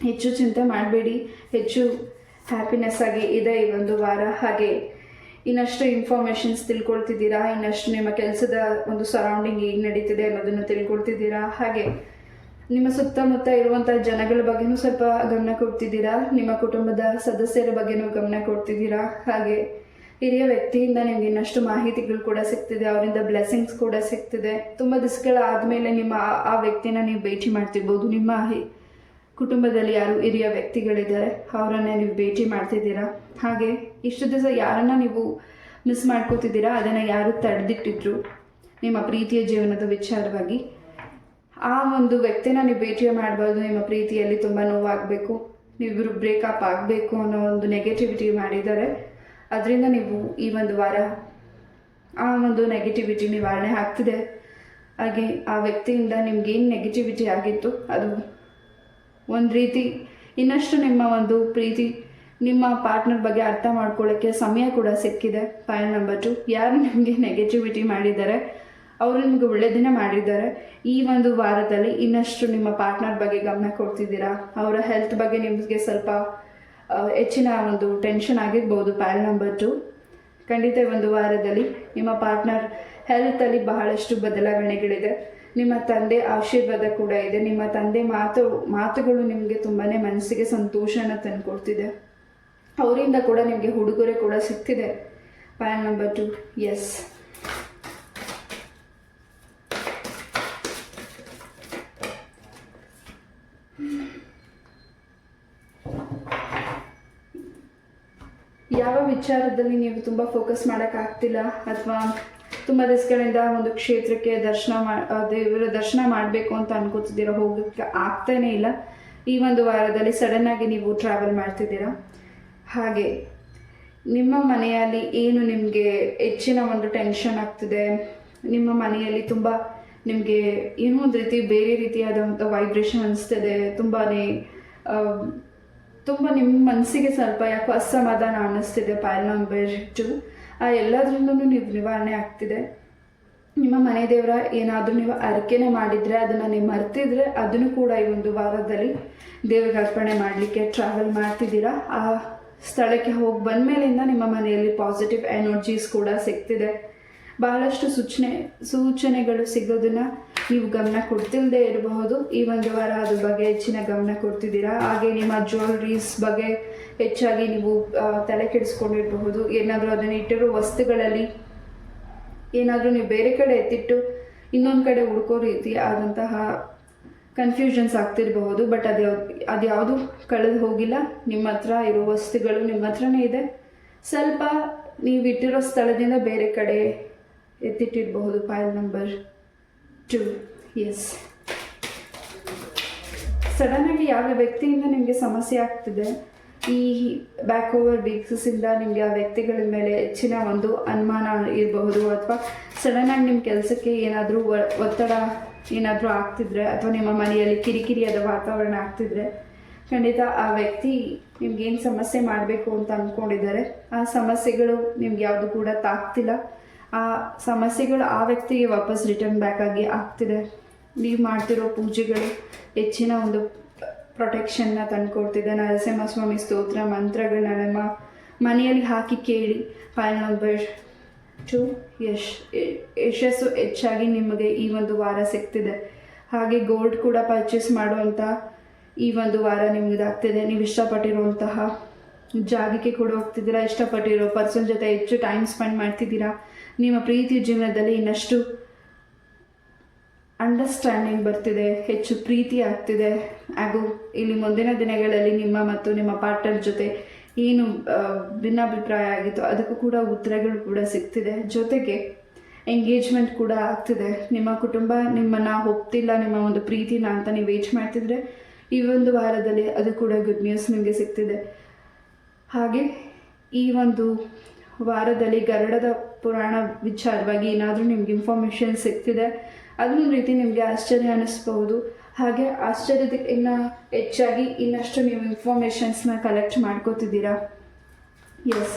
ಹೆಚ್ಚು ಚಿಂತೆ ಮಾಡಬೇಡಿ. ಹೆಚ್ಚು ಹ್ಯಾಪಿನೆಸ್ ಆಗಿ ಇದೆ ಈ ಒಂದು ವಾರ. ಹಾಗೆ ಇನ್ನಷ್ಟು ಇನ್ಫಾರ್ಮೇಷನ್ಸ್ ತಿಳ್ಕೊಳ್ತಿದ್ದೀರಾ. ಇನ್ನಷ್ಟು ನಿಮ್ಮ ಕೆಲಸದ ಒಂದು ಸರೌಂಡಿಂಗ್ ಹೇಗೆ ನಡೀತಿದೆ ಅನ್ನೋದನ್ನು ತಿಳ್ಕೊಳ್ತಿದ್ದೀರಾ. ಹಾಗೆ ನಿಮ್ಮ ಸುತ್ತಮುತ್ತ ಇರುವಂಥ ಜನಗಳ ಬಗ್ಗೆನೂ ಸ್ವಲ್ಪ ಗಮನ ಕೊಡ್ತಿದ್ದೀರಾ. ನಿಮ್ಮ ಕುಟುಂಬದ ಸದಸ್ಯರ ಬಗ್ಗೆನೂ ಗಮನ ಕೊಡ್ತಿದ್ದೀರಾ. ಹಾಗೆ ಹಿರಿಯ ವ್ಯಕ್ತಿಯಿಂದ ನಿಮಗೆ ಇನ್ನಷ್ಟು ಮಾಹಿತಿಗಳು ಕೂಡ ಸಿಗ್ತಿದೆ, ಅವರಿಂದ ಬ್ಲೆಸ್ಸಿಂಗ್ಸ್ ಕೂಡ ಸಿಗ್ತಿದೆ. ತುಂಬ ದಿವಸಗಳಾದಮೇಲೆ ನಿಮ್ಮ ಆ ವ್ಯಕ್ತಿನ ನೀವು ಭೇಟಿ ಮಾಡ್ತಿರ್ಬೋದು. ನಿಮ್ಮ ಕುಟುಂಬದಲ್ಲಿ ಯಾರು ಹಿರಿಯ ವ್ಯಕ್ತಿಗಳಿದ್ದಾರೆ ಅವರನ್ನೇ ನೀವು ಭೇಟಿ ಮಾಡ್ತಿದ್ದೀರಾ. ಹಾಗೆ ಇಷ್ಟು ದಿವಸ ಯಾರನ್ನು ನೀವು ಮಿಸ್ ಮಾಡ್ಕೋತಿದ್ದೀರಾ, ಅದನ್ನು ಯಾರು ತಡೆದಿಟ್ಟಿದ್ರು ನಿಮ್ಮ ಪ್ರೀತಿಯ ಜೀವನದ ವಿಚಾರವಾಗಿ, ಆ ಒಂದು ವ್ಯಕ್ತಿನ ನೀವು ಭೇಟಿ ಮಾಡಬಾರ್ದು. ನಿಮ್ಮ ಪ್ರೀತಿಯಲ್ಲಿ ತುಂಬ ನೋವಾಗಬೇಕು, ನೀವಿಬ್ಬರು ಬ್ರೇಕಪ್ ಆಗಬೇಕು ಅನ್ನೋ ಒಂದು ನೆಗೆಟಿವಿಟಿ ಮಾಡಿದ್ದಾರೆ. ಅದರಿಂದ ನೀವು ಈ ಒಂದು ವಾರ ಆ ಒಂದು ನೆಗೆಟಿವಿಟಿ ನಿವಾರಣೆ ಆಗ್ತಿದೆ. ಹಾಗೆ ಆ ವ್ಯಕ್ತಿಯಿಂದ ನಿಮ್ಗೇನು ನೆಗೆಟಿವಿಟಿ ಆಗಿತ್ತು ಅದು ಒಂದು ರೀತಿ ಇನ್ನಷ್ಟು ನಿಮ್ಮ ಒಂದು ಪ್ರೀತಿ, ನಿಮ್ಮ ಪಾರ್ಟ್ನರ್ ಬಗ್ಗೆ ಅರ್ಥ ಮಾಡ್ಕೊಳ್ಳೋಕ್ಕೆ ಸಮಯ ಕೂಡ ಸಿಕ್ಕಿದೆ. ಫೈಲ್ ನಂಬರ್ 2, ಯಾರು ನಿಮಗೆ ನೆಗೆಟಿವಿಟಿ ಮಾಡಿದ್ದಾರೆ ಅವರು ನಿಮಗೆ ಒಳ್ಳೆಯದನ್ನೇ ಮಾಡಿದ್ದಾರೆ. ಈ ಒಂದು ವಾರದಲ್ಲಿ ಇನ್ನಷ್ಟು ನಿಮ್ಮ ಪಾರ್ಟ್ನರ್ ಬಗ್ಗೆ ಗಮನ ಕೊಡ್ತಿದ್ದೀರಾ. ಅವರ ಹೆಲ್ತ್ ಬಗ್ಗೆ ನಿಮಗೆ ಸ್ವಲ್ಪ ಹೆಚ್ಚಿನ ಒಂದು ಟೆನ್ಷನ್ ಆಗಿರ್ಬೋದು. ಫೈಲ್ ನಂಬರ್ 2, ಖಂಡಿತ ಒಂದು ವಾರದಲ್ಲಿ ನಿಮ್ಮ ಪಾರ್ಟ್ನರ್ ಹೆಲ್ತಲ್ಲಿ ಬಹಳಷ್ಟು ಬದಲಾವಣೆಗಳಿದೆ. ನಿಮ್ಮ ತಂದೆ ಆಶೀರ್ವಾದ ಕೂಡ ಇದೆ. ನಿಮ್ಮ ತಂದೆ ಮಾತುಗಳು ನಿಮಗೆ ತುಂಬಾ ಮನಸ್ಸಿಗೆ ಸಂತೋಷನ ತಂದುಕೊಡ್ತಿದೆ. ಅವರಿಂದ ಕೂಡ ನಿಮಗೆ ಉಡುಗೊರೆ ಕೂಡ ಸಿಗ್ತಿದೆ. File number 2, S. ಯಾವ ವಿಚಾರದಲ್ಲಿ ನೀವು ತುಂಬ ಫೋಕಸ್ ಮಾಡೋಕ್ಕಾಗ್ತಿಲ್ಲ ಅಥವಾ ತುಂಬ ದಿವಸಗಳಿಂದ ಒಂದು ಕ್ಷೇತ್ರಕ್ಕೆ ದೇವರ ದರ್ಶನ ಮಾಡಬೇಕು ಅಂತ ಅನ್ಕೋತಿದ್ದೀರಾ, ಹೋಗೋಕ್ಕೆ ಆಗ್ತಾನೇ ಇಲ್ಲ. ಈ ಒಂದು ವಾರದಲ್ಲಿ ಸಡನ್ನಾಗಿ ನೀವು ಟ್ರಾವೆಲ್ ಮಾಡ್ತಿದ್ದೀರಾ. ಹಾಗೆ ನಿಮ್ಮ ಮನೆಯಲ್ಲಿ ಏನು ನಿಮಗೆ ಹೆಚ್ಚಿನ ಒಂದು ಟೆನ್ಷನ್ ಆಗ್ತಿದೆ, ನಿಮ್ಮ ಮನೆಯಲ್ಲಿ ತುಂಬ ನಿಮಗೆ ಏನೋ ಒಂದು ರೀತಿ ಬೇರೆ ರೀತಿಯಾದಂಥ ವೈಬ್ರೇಷನ್ ಅನಿಸ್ತಿದೆ, ತುಂಬ ನಿಮ್ಮ ಮನಸ್ಸಿಗೆ ಸ್ವಲ್ಪ ಯಾಕೋ ಅಸಮಾಧಾನ ಅನ್ನಿಸ್ತಿದೆ. ಫೈಲ್ ನಂಬರ್ 2, ಆ ಎಲ್ಲದರಿಂದಲೂ ನೀವು ನಿವಾರಣೆ ಆಗ್ತಿದೆ. ನಿಮ್ಮ ಮನೆ ದೇವರ ಏನಾದರೂ ನೀವು ಅರ್ಕೆನೆ ಮಾಡಿದರೆ ಅದನ್ನು ನೀವು ಮರ್ತಿದ್ರೆ ಅದನ್ನು ಕೂಡ ಈ ಒಂದು ವಾರದಲ್ಲಿ ದೇವರಿಗೆ ಅರ್ಪಣೆ ಮಾಡಲಿಕ್ಕೆ ಟ್ರಾವೆಲ್ ಮಾಡ್ತಿದ್ದೀರಾ. ಆ ಸ್ಥಳಕ್ಕೆ ಹೋಗಿ ಬಂದ ಮೇಲಿಂದ ನಿಮ್ಮ ಮನೆಯಲ್ಲಿ ಪಾಸಿಟಿವ್ ಎನರ್ಜೀಸ್ ಕೂಡ ಸಿಗ್ತಿದೆ. ಬಹಳಷ್ಟು ಸೂಚನೆಗಳು ಸಿಗೋದನ್ನು ನೀವು ಗಮನ ಕೊಡ್ತಿಲ್ಲದೆ ಇರಬಹುದು. ಈ ಒಂದು ವಾರ ಅದ್ರ ಬಗ್ಗೆ ಹೆಚ್ಚಿನ ಗಮನ ಕೊಡ್ತಿದ್ದೀರಾ. ಹಾಗೆ ನಿಮ್ಮ ಜ್ಯುವೆಲ್ರೀಸ್ ಬಗ್ಗೆ ಹೆಚ್ಚಾಗಿ ನೀವು ತಲೆ ಕೆಡಿಸ್ಕೊಂಡಿರಬಹುದು. ಏನಾದರೂ ಅದನ್ನು ಇಟ್ಟಿರೋ ವಸ್ತುಗಳಲ್ಲಿ ಏನಾದರೂ ನೀವು ಬೇರೆ ಕಡೆ ಎತ್ತಿಟ್ಟು ಇನ್ನೊಂದು ಕಡೆ ಹುಡ್ಕೋ ರೀತಿ ಆದಂತಹ ಕನ್ಫ್ಯೂಷನ್ಸ್ ಆಗ್ತಿರಬಹುದು. ಬಟ್ ಅದು ಯಾವುದು ಕಳೆದು ಹೋಗಿಲ್ಲ. ನಿಮ್ಮ ಹತ್ರ ಇರೋ ವಸ್ತುಗಳು ನಿಮ್ಮ ಹತ್ರನೇ ಇದೆ. ಸ್ವಲ್ಪ ನೀವು ಇಟ್ಟಿರೋ ಸ್ಥಳದಿಂದ ಬೇರೆ ಕಡೆ ಎತ್ತಿಟ್ಟಿರಬಹುದು. File number 2, S. ಸಡನ್ನಾಗಿ ಯಾವ ವ್ಯಕ್ತಿಯಿಂದ ನಿಮಗೆ ಸಮಸ್ಯೆ ಆಗ್ತಿದೆ, ಈ ಬ್ಯಾಕ್ ಓವರ್ ವೀಕ್ಸಿಂದ ನಿಮಗೆ ಆ ವ್ಯಕ್ತಿಗಳ ಮೇಲೆ ಹೆಚ್ಚಿನ ಒಂದು ಅನುಮಾನ ಇರಬಹುದು, ಅಥವಾ ಸಡನ್ನಾಗಿ ನಿಮ್ಮ ಕೆಲಸಕ್ಕೆ ಏನಾದರೂ ಒತ್ತಡ ಏನಾದರೂ ಆಗ್ತಿದ್ರೆ, ಅಥವಾ ನಿಮ್ಮ ಮನೆಯಲ್ಲಿ ಕಿರಿಕಿರಿಯಾದ ವಾತಾವರಣ ಆಗ್ತಿದ್ರೆ, ಖಂಡಿತ ಆ ವ್ಯಕ್ತಿ ನಿಮ್ಗೇನು ಸಮಸ್ಯೆ ಮಾಡಬೇಕು ಅಂತ ಅಂದ್ಕೊಂಡಿದ್ದಾರೆ ಆ ಸಮಸ್ಯೆಗಳು ನಿಮ್ಗೆ ಯಾವುದು ಕೂಡ ತಾಗ್ತಿಲ್ಲ. ಆ ಸಮಸ್ಯೆಗಳು ಆ ವ್ಯಕ್ತಿಗೆ ವಾಪಸ್ ರಿಟರ್ನ್ ಬ್ಯಾಕ್ ಆಗಿ ಆಗ್ತಿದೆ. ನೀವು ಮಾಡ್ತಿರೋ ಪೂಜೆಗಳು ಹೆಚ್ಚಿನ ಒಂದು ಪ್ರೊಟೆಕ್ಷನ್ನ ತಂದುಕೊಡ್ತಿದೆ. ನರಸಿಂಹಸ್ವಾಮಿ ಸ್ತೋತ್ರ ಮಂತ್ರಗಳನ್ನ ನಮ್ಮ ಮನೆಯಲ್ಲಿ ಹಾಕಿ ಕೇಳಿ. ಫೈಲ್ ನಂಬರ್ 2, ಯಶಸ್ಸು ಹೆಚ್ಚಾಗಿ ನಿಮಗೆ ಈ ಒಂದು ವಾರ ಸಿಗ್ತಿದೆ. ಹಾಗೆ ಗೋಲ್ಡ್ ಕೂಡ ಪರ್ಚೇಸ್ ಮಾಡುವಂಥ ಈ ಒಂದು ವಾರ ನಿಮಗಿದಾಗ್ತಿದೆ. ನೀವು ಇಷ್ಟಪಟ್ಟಿರುವಂತಹ ಜಾಗಕ್ಕೆ ಕೂಡ ಹೋಗ್ತಿದ್ದೀರಾ, ಇಷ್ಟಪಟ್ಟಿರೋ ಪರ್ಸನ್ ಜೊತೆ ಹೆಚ್ಚು ಟೈಮ್ ಸ್ಪೆಂಡ್ ಮಾಡ್ತಿದ್ದೀರಾ. ನಿಮ್ಮ ಪ್ರೀತಿ ಜೀವನದಲ್ಲಿ ಇನ್ನಷ್ಟು ಅಂಡರ್ಸ್ಟ್ಯಾಂಡಿಂಗ್ ಬರ್ತಿದೆ, ಹೆಚ್ಚು ಪ್ರೀತಿ ಆಗ್ತಿದೆ. ಹಾಗೂ ಇಲ್ಲಿ ಮುಂದಿನ ದಿನಗಳಲ್ಲಿ ನಿಮ್ಮ ಮತ್ತು ನಿಮ್ಮ ಪಾರ್ಟ್ನರ್ ಜೊತೆ ಏನು ಭಿನ್ನಾಭಿಪ್ರಾಯ ಆಗಿತ್ತು ಅದಕ್ಕೂ ಕೂಡ ಉತ್ತರಗಳು ಕೂಡ ಸಿಗ್ತಿದೆ. ಜೊತೆಗೆ ಎಂಗೇಜ್ಮೆಂಟ್ ಕೂಡ ಆಗ್ತಿದೆ. ನಿಮ್ಮ ಕುಟುಂಬ ನಿಮ್ಮನ್ನು ಒಪ್ತಿಲ್ಲ, ನಿಮ್ಮ ಒಂದು ಪ್ರೀತಿನ ಅಂತ ನೀವು ವೇಟ್ ಮಾಡ್ತಿದ್ರೆ ಈ ಒಂದು ವಾರದಲ್ಲಿ ಅದು ಕೂಡ ಗುಡ್ ನ್ಯೂಸ್ ನಿಮಗೆ ಸಿಗ್ತಿದೆ. ಹಾಗೆ ಈ ಒಂದು ವಾರದಲ್ಲಿ ಗರುಡದ ಪುರಾಣ ವಿಚಾರವಾಗಿ ಏನಾದರೂ ನಿಮ್ಗೆ ಇನ್ಫಾರ್ಮೇಷನ್ ಸಿಗ್ತಿದೆ, ಅದೊಂದು ರೀತಿ ನಿಮಗೆ ಆಶ್ಚರ್ಯ ಅನ್ನಿಸ್ಬಹುದು. ಹಾಗೆ ಆಶ್ಚರ್ಯದಕ್ಕಿಂತ ಹೆಚ್ಚಾಗಿ ಇನ್ನಷ್ಟು ನೀವು ಇನ್ಫಾರ್ಮೇಷನ್ಸ್ನ ಕಲೆಕ್ಟ್ ಮಾಡ್ಕೋತಿದ್ದೀರಾ. ಎಸ್,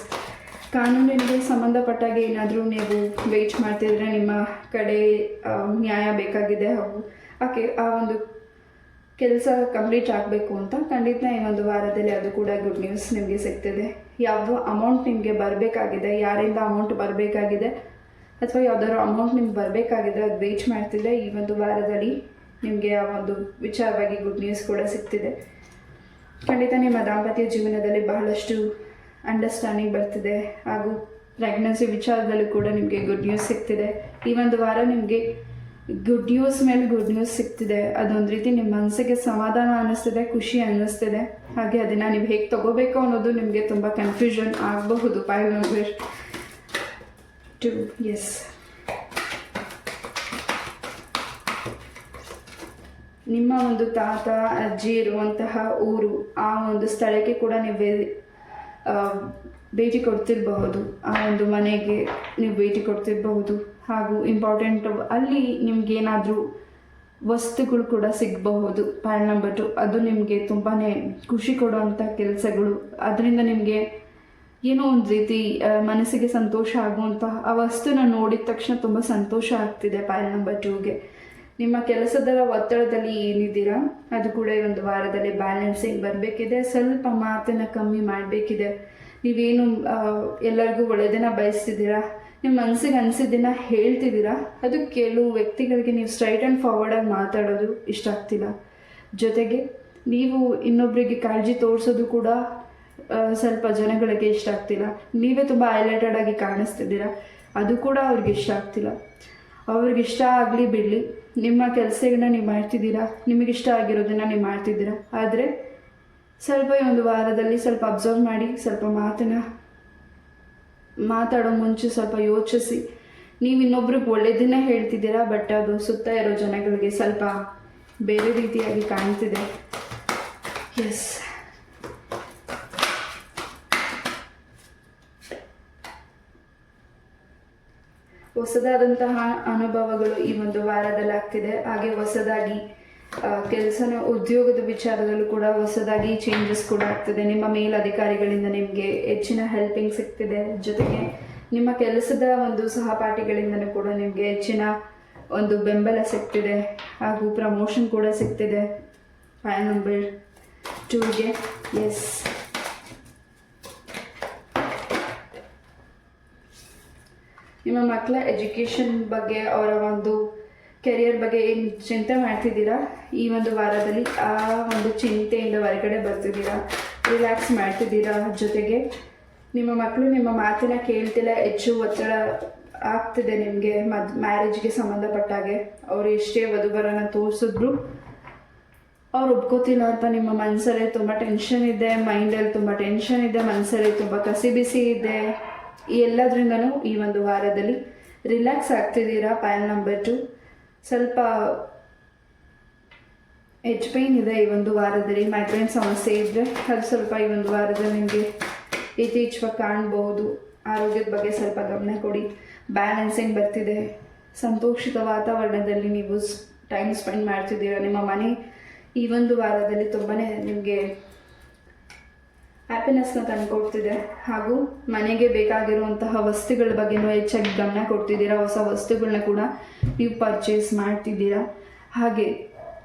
ಕಾನೂನಿಗೆ ಸಂಬಂಧಪಟ್ಟಾಗೆ ಏನಾದರೂ ನೀವು ವೆಯ್ಟ್ ಮಾಡ್ತಿದ್ರೆ ನಿಮ್ಮ ಕಡೆ ನ್ಯಾಯ ಬೇಕಾಗಿದೆ, ಓಕೆ, ಆ ಒಂದು ಕೆಲಸ ಕಂಪ್ಲೀಟ್ ಆಗಬೇಕು ಅಂತ ಖಂಡಿತ ಈ ಒಂದು ವಾರದಲ್ಲಿ ಅದು ಕೂಡ ಗುಡ್ ನ್ಯೂಸ್ ನಿಮಗೆ ಸಿಗ್ತಿದೆ. ಯಾವುದೋ ಅಮೌಂಟ್ ನಿಮಗೆ ಬರಬೇಕಾಗಿದೆ, ಯಾರಿಂದ ಅಮೌಂಟ್ ಬರಬೇಕಾಗಿದೆ ಅಥವಾ ಯಾವುದಾದ್ರು ಅಮೌಂಟ್ ನಿಮ್ಗೆ ಬರಬೇಕಾಗಿದೆ, ಅದು ವೆಯ್ಟ್ ಮಾಡ್ತಿದೆ. ಈ ಒಂದು ವಾರದಲ್ಲಿ ನಿಮಗೆ ಆ ಒಂದು ವಿಚಾರವಾಗಿ ಗುಡ್ ನ್ಯೂಸ್ ಕೂಡ ಸಿಗ್ತಿದೆ. ಖಂಡಿತ ನಿಮ್ಮ ದಾಂಪತ್ಯ ಜೀವನದಲ್ಲಿ ಬಹಳಷ್ಟು ಅಂಡರ್ಸ್ಟ್ಯಾಂಡಿಂಗ್ ಬರ್ತಿದೆ. ಹಾಗೂ ಪ್ರೆಗ್ನೆನ್ಸಿ ವಿಚಾರದಲ್ಲೂ ಕೂಡ ನಿಮಗೆ ಗುಡ್ ನ್ಯೂಸ್ ಸಿಗ್ತಿದೆ. ಈ ಒಂದು ವಾರ ನಿಮಗೆ ಗುಡ್ ನ್ಯೂಸ್ ಮೇಲೆ ಗುಡ್ ನ್ಯೂಸ್ ಸಿಗ್ತಿದೆ. ಅದೊಂದು ರೀತಿ ನಿಮ್ಮ ಮನಸ್ಸಿಗೆ ಸಮಾಧಾನ ಅನ್ನಿಸ್ತಿದೆ, ಖುಷಿ ಅನ್ನಿಸ್ತಿದೆ. ಹಾಗೆ ಅದನ್ನು ನೀವು ಹೇಗೆ ತೊಗೋಬೇಕು ಅನ್ನೋದು ನಿಮಗೆ ತುಂಬ ಕನ್ಫ್ಯೂಷನ್ ಆಗಬಹುದು. ಪೈಲ್ ನಂಬರ್ 2. ಎಸ್, ನಿಮ್ಮ ಒಂದು ತಾತ ಅಜ್ಜಿ ಇರುವಂತಹ ಊರು, ಆ ಒಂದು ಸ್ಥಳಕ್ಕೆ ಕೂಡ ನೀವು ಭೇಟಿ ಕೊಡ್ತಿರಬಹುದು. ಆ ಒಂದು ಮನೆಗೆ ನೀವು ಭೇಟಿ ಕೊಡ್ತಿರಬಹುದು. ಹಾಗೂ ಇಂಪಾರ್ಟೆಂಟ್ ಅಲ್ಲಿ ನಿಮಗೇನಾದರೂ ವಸ್ತುಗಳು ಕೂಡ ಸಿಗಬಹುದು. ಪೈಲ್ ನಂಬರ್ 2 ಅದು ನಿಮಗೆ ತುಂಬಾ ಖುಷಿ ಕೊಡುವಂಥ ಕೆಲಸಗಳು. ಅದರಿಂದ ನಿಮಗೆ ಏನೋ ಒಂದು ರೀತಿ ಮನಸ್ಸಿಗೆ ಸಂತೋಷ ಆಗುವಂತಹ ಆ ವಸ್ತುನ ನೋಡಿದ ತಕ್ಷಣ ತುಂಬ ಸಂತೋಷ ಆಗ್ತಿದೆ. ಪೈಲ್ ನಂಬರ್ 2ಗೆ ನಿಮ್ಮ ಕೆಲಸದ ಒತ್ತಡದಲ್ಲಿ ಏನಿದ್ದೀರಾ ಅದು ಕೂಡ ಈ ಒಂದು ವಾರದಲ್ಲಿ ಬ್ಯಾಲೆನ್ಸಿಂಗ್ ಬರಬೇಕಿದೆ. ಸ್ವಲ್ಪ ಮಾತನ್ನು ಕಮ್ಮಿ ಮಾಡಬೇಕಿದೆ. ನೀವೇನು ಎಲ್ಲರಿಗೂ ಒಳ್ಳೆಯದನ್ನು ಬಯಸ್ತಿದ್ದೀರಾ, ನಿಮ್ಮ ಮನಸ್ಸಿಗೆ ಅನಿಸಿದ್ದನ್ನು ಹೇಳ್ತಿದ್ದೀರಾ. ಅದು ಕೆಲವು ವ್ಯಕ್ತಿಗಳಿಗೆ ನೀವು ಸ್ಟ್ರೈಟ್ ಆ್ಯಂಡ್ ಫಾರ್ವರ್ಡಾಗಿ ಮಾತಾಡೋದು ಇಷ್ಟ ಆಗ್ತಿಲ್ಲ. ಜೊತೆಗೆ ನೀವು ಇನ್ನೊಬ್ಬರಿಗೆ ಕಾಳಜಿ ತೋರಿಸೋದು ಕೂಡ ಸ್ವಲ್ಪ ಜನಗಳಿಗೆ ಇಷ್ಟ ಆಗ್ತಿಲ್ಲ. ನೀವೇ ತುಂಬ ಹೈಲೈಟೆಡ್ ಆಗಿ ಕಾಣಿಸ್ತಿದ್ದೀರಾ, ಅದು ಕೂಡ ಅವ್ರಿಗೆ ಇಷ್ಟ ಆಗ್ತಿಲ್ಲ. ಅವ್ರಿಗೆ ಇಷ್ಟ ಆಗಲಿ ಬಿಡಲಿ, ನಿಮ್ಮ ಕೆಲಸಗಳನ್ನ ನೀವು ಮಾಡ್ತಿದ್ದೀರಾ, ನಿಮಗಿಷ್ಟ ಆಗಿರೋದನ್ನು ನೀವು ಮಾಡ್ತಿದ್ದೀರಾ. ಆದರೆ ಸ್ವಲ್ಪ ಈ ಒಂದು ವಾರದಲ್ಲಿ ಸ್ವಲ್ಪ ಅಬ್ಸರ್ವ್ ಮಾಡಿ, ಸ್ವಲ್ಪ ಮಾತಾಡೋ ಮುಂಚೆ ಸ್ವಲ್ಪ ಯೋಚಿಸಿ. ನೀವು ಇನ್ನೊಬ್ರಿಗೆ ಒಳ್ಳೆಯದನ್ನೇ ಹೇಳ್ತಿದ್ದೀರಾ, ಬಟ್ ಅದು ಸುತ್ತ ಇರೋ ಜನಗಳಿಗೆ ಸ್ವಲ್ಪ ಬೇರೆ ರೀತಿಯಾಗಿ ಕಾಣ್ತಿದೆ. ಎಸ್, ಹೊಸದಾದಂತಹ ಅನುಭವಗಳು ಈ ಒಂದು ವಾರದಲ್ಲಿ ಆಗ್ತಿದೆ. ಹಾಗೆ ಹೊಸದಾಗಿ ಉದ್ಯೋಗದ ವಿಚಾರದಲ್ಲೂ ಕೂಡ ಹೊಸದಾಗಿ ಚೇಂಜಸ್ ಕೂಡ ಆಗ್ತಿದೆ. ನಿಮ್ಮ ಮೇಲಧಿಕಾರಿಗಳಿಂದ ನಿಮಗೆ ಹೆಚ್ಚಿನ ಹೆಲ್ಪಿಂಗ್ ಸಿಗ್ತಿದೆ. ಜೊತೆಗೆ ನಿಮ್ಮ ಕೆಲಸದ ಒಂದು ಸಹಪಾಠಿಗಳಿಂದನೂ ಕೂಡ ನಿಮಗೆ ಹೆಚ್ಚಿನ ಒಂದು ಬೆಂಬಲ ಸಿಗ್ತಿದೆ. ಹಾಗೂ ಪ್ರಮೋಷನ್ ಕೂಡ ಸಿಗ್ತಿದೆ. ಪೈಲ್ ನಂಬರ್ 2ಗೆ. ಎಸ್, ನಿಮ್ಮ ಮಕ್ಕಳ ಎಜುಕೇಷನ್ ಬಗ್ಗೆ, ಅವರ ಒಂದು ಕೆರಿಯರ್ ಬಗ್ಗೆ ಏನು ಚಿಂತೆ ಮಾಡ್ತಿದ್ದೀರಾ, ಈ ಒಂದು ವಾರದಲ್ಲಿ ಆ ಒಂದು ಚಿಂತೆಯಿಂದ ಹೊರಗಡೆ ಬರ್ತಿದ್ದೀರಾ, ರಿಲ್ಯಾಕ್ಸ್ ಮಾಡ್ತಿದ್ದೀರಾ. ಜೊತೆಗೆ ನಿಮ್ಮ ಮಕ್ಕಳು ನಿಮ್ಮ ಮಾತಿನ ಕೇಳ್ತಿಲ್ಲ, ಹೆಚ್ಚು ಒತ್ತಡ ಆಗ್ತಿದೆ ನಿಮಗೆ ಮ್ಯಾರೇಜ್ಗೆ ಸಂಬಂಧಪಟ್ಟಾಗೆ. ಅವರು ಎಷ್ಟೇ ವಧುವರನ್ನು ತೋರಿಸಿದ್ರು ಅವ್ರು ಒಪ್ಕೋತಿಲ್ಲ ಅಂತ ನಿಮ್ಮ ಮನಸ್ಸಲ್ಲಿ ತುಂಬ ಟೆನ್ಷನ್ ಇದೆ, ಮೈಂಡಲ್ಲಿ ತುಂಬ ಟೆನ್ಷನ್ ಇದೆ, ಮನಸ್ಸಲ್ಲಿ ತುಂಬ ಕಸಿಬಿಸಿ ಇದೆ. ಈ ಎಲ್ಲದರಿಂದನೂ ಈ ಒಂದು ವಾರದಲ್ಲಿ ರಿಲ್ಯಾಕ್ಸ್ ಆಗ್ತಿದ್ದೀರಾ. ಪೈಲ್ ನಂಬರ್ 2 ಸ್ವಲ್ಪ ಎಚ್ ಪೈನ್ ಇದೆ ಈ ಒಂದು ವಾರದಲ್ಲಿ. ಮೈಗ್ರೇನ್ ಸಮಸ್ಯೆ ಇದ್ದರೆ ಅದು ಸ್ವಲ್ಪ ಈ ಒಂದು ವಾರದಲ್ಲಿ ನಿಮಗೆ ಯಥೇಚ್ಛವಾಗಿ ಕಾಣಬಹುದು. ಆರೋಗ್ಯದ ಬಗ್ಗೆ ಸ್ವಲ್ಪ ಗಮನ ಕೊಡಿ. ಬ್ಯಾಲೆನ್ಸಿಂಗ್ ಬರ್ತಿದೆ. ಸಂತೋಷಿತ ವಾತಾವರಣದಲ್ಲಿ ನೀವು ಟೈಮ್ ಸ್ಪೆಂಡ್ ಮಾಡ್ತಿದ್ದೀರಾ. ನಿಮ್ಮ ಮನೆ ಈ ಒಂದು ವಾರದಲ್ಲಿ ತುಂಬಾ ನಿಮಗೆ ಹ್ಯಾಪಿನೆಸ್ನ ತಂದುಕೊಡ್ತಿದೆ. ಹಾಗೂ ಮನೆಗೆ ಬೇಕಾಗಿರುವಂತಹ ವಸ್ತುಗಳ ಬಗ್ಗೆನೂ ಹೆಚ್ಚಾಗಿ ಗಮನ ಕೊಡ್ತಿದ್ದೀರಾ. ಹೊಸ ವಸ್ತುಗಳನ್ನ ಕೂಡ ನೀವು ಪರ್ಚೇಸ್ ಮಾಡ್ತಿದ್ದೀರಾ. ಹಾಗೆ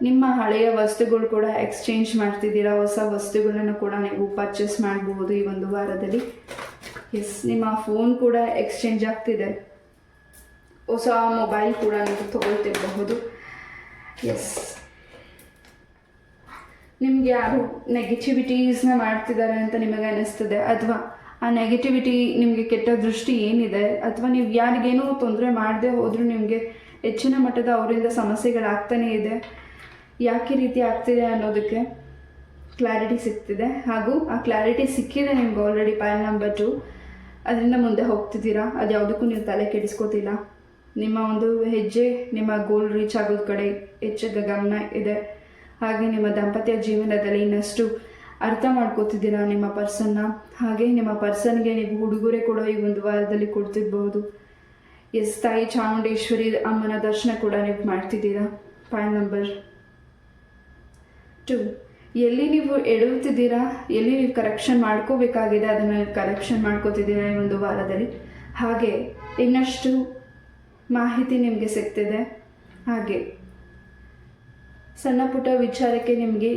ನಿಮ್ಮ ಹಳೆಯ ವಸ್ತುಗಳು ಕೂಡ ಎಕ್ಸ್ಚೇಂಜ್ ಮಾಡ್ತಿದ್ದೀರಾ. ಹೊಸ ವಸ್ತುಗಳನ್ನು ಕೂಡ ನೀವು ಪರ್ಚೇಸ್ ಮಾಡಬಹುದು ಈ ಒಂದು ವಾರದಲ್ಲಿ. ಎಸ್, ನಿಮ್ಮ ಫೋನ್ ಕೂಡ ಎಕ್ಸ್ಚೇಂಜ್ ಆಗ್ತಿದೆ. ಹೊಸ ಮೊಬೈಲ್ ಕೂಡ ನೀವು ತೊಗೊಳ್ತಿರಬಹುದು. ಎಸ್, ನಿಮಗೆ ಯಾರು ನೆಗೆಟಿವಿಟೀಸ್ನ ಮಾಡ್ತಿದ್ದಾರೆ ಅಂತ ನಿಮಗೆ ಅನ್ನಿಸ್ತದೆ, ಅಥವಾ ಆ ನೆಗೆಟಿವಿಟಿ ನಿಮಗೆ ಕೆಟ್ಟ ದೃಷ್ಟಿ ಏನಿದೆ, ಅಥವಾ ನೀವು ಯಾರಿಗೇನೂ ತೊಂದರೆ ಮಾಡದೆ ಹೋದರೂ ನಿಮಗೆ ಹೆಚ್ಚಿನ ಮಟ್ಟದ ಅವರಿಂದ ಸಮಸ್ಯೆಗಳಾಗ್ತಾನೇ ಇದೆ. ಯಾಕೆ ರೀತಿ ಆಗ್ತಿದೆ ಅನ್ನೋದಕ್ಕೆ ಕ್ಲಾರಿಟಿ ಸಿಗ್ತಿದೆ. ಹಾಗೂ ಆ ಕ್ಲಾರಿಟಿ ಸಿಕ್ಕಿದೆ ನಿಮ್ಗೆ ಆಲ್ರೆಡಿ. ಪೈಲ್ ನಂಬರ್ 2 ಅದರಿಂದ ಮುಂದೆ ಹೋಗ್ತಿದ್ದೀರಾ. ಅದು ಯಾವುದಕ್ಕೂ ನೀವು ತಲೆ ಕೆಡಿಸ್ಕೋತಿಲ್ಲ. ನಿಮ್ಮ ಒಂದು ಹೆಜ್ಜೆ ನಿಮ್ಮ ಗೋಲ್ ರೀಚ್ ಆಗೋದ ಕಡೆ ಹೆಚ್ಚಿನ ಗಮನ ಇದೆ. ಹಾಗೆ ನಿಮ್ಮ ದಾಂಪತ್ಯ ಜೀವನದಲ್ಲಿ ಇನ್ನಷ್ಟು ಅರ್ಥ ಮಾಡ್ಕೋತಿದ್ದೀರಾ ನಿಮ್ಮ ಪರ್ಸನ್ನ. ಹಾಗೆ ನಿಮ್ಮ ಪರ್ಸನ್ಗೆ ನೀವು ಉಡುಗೊರೆ ಕೂಡ ಈ ಒಂದು ವಾರದಲ್ಲಿ ಕೊಡ್ತಿರ್ಬೋದು. ಎಸ್, ತಾಯಿ ಚಾಮುಂಡೇಶ್ವರಿ ಅಮ್ಮನ ದರ್ಶನ ಕೂಡ ನೀವು ಮಾಡ್ತಿದ್ದೀರಾ. ಪೈಲ್ ನಂಬರ್ 2 ಎಲ್ಲಿ ನೀವು ಎಡುತ್ತಿದ್ದೀರಾ, ಎಲ್ಲಿ ನೀವು ಕರೆಕ್ಷನ್ ಮಾಡ್ಕೋಬೇಕಾಗಿದೆ ಅದನ್ನು ಕರೆಕ್ಷನ್ ಮಾಡ್ಕೋತಿದ್ದೀರಾ ಈ ಒಂದು ವಾರದಲ್ಲಿ. ಹಾಗೆ ಇನ್ನಷ್ಟು ಮಾಹಿತಿ ನಿಮಗೆ ಸಿಗ್ತಿದೆ. ಹಾಗೆ ಸಣ್ಣ ಪುಟ್ಟ ವಿಚಾರಕ್ಕೆ ನಿಮಗೆ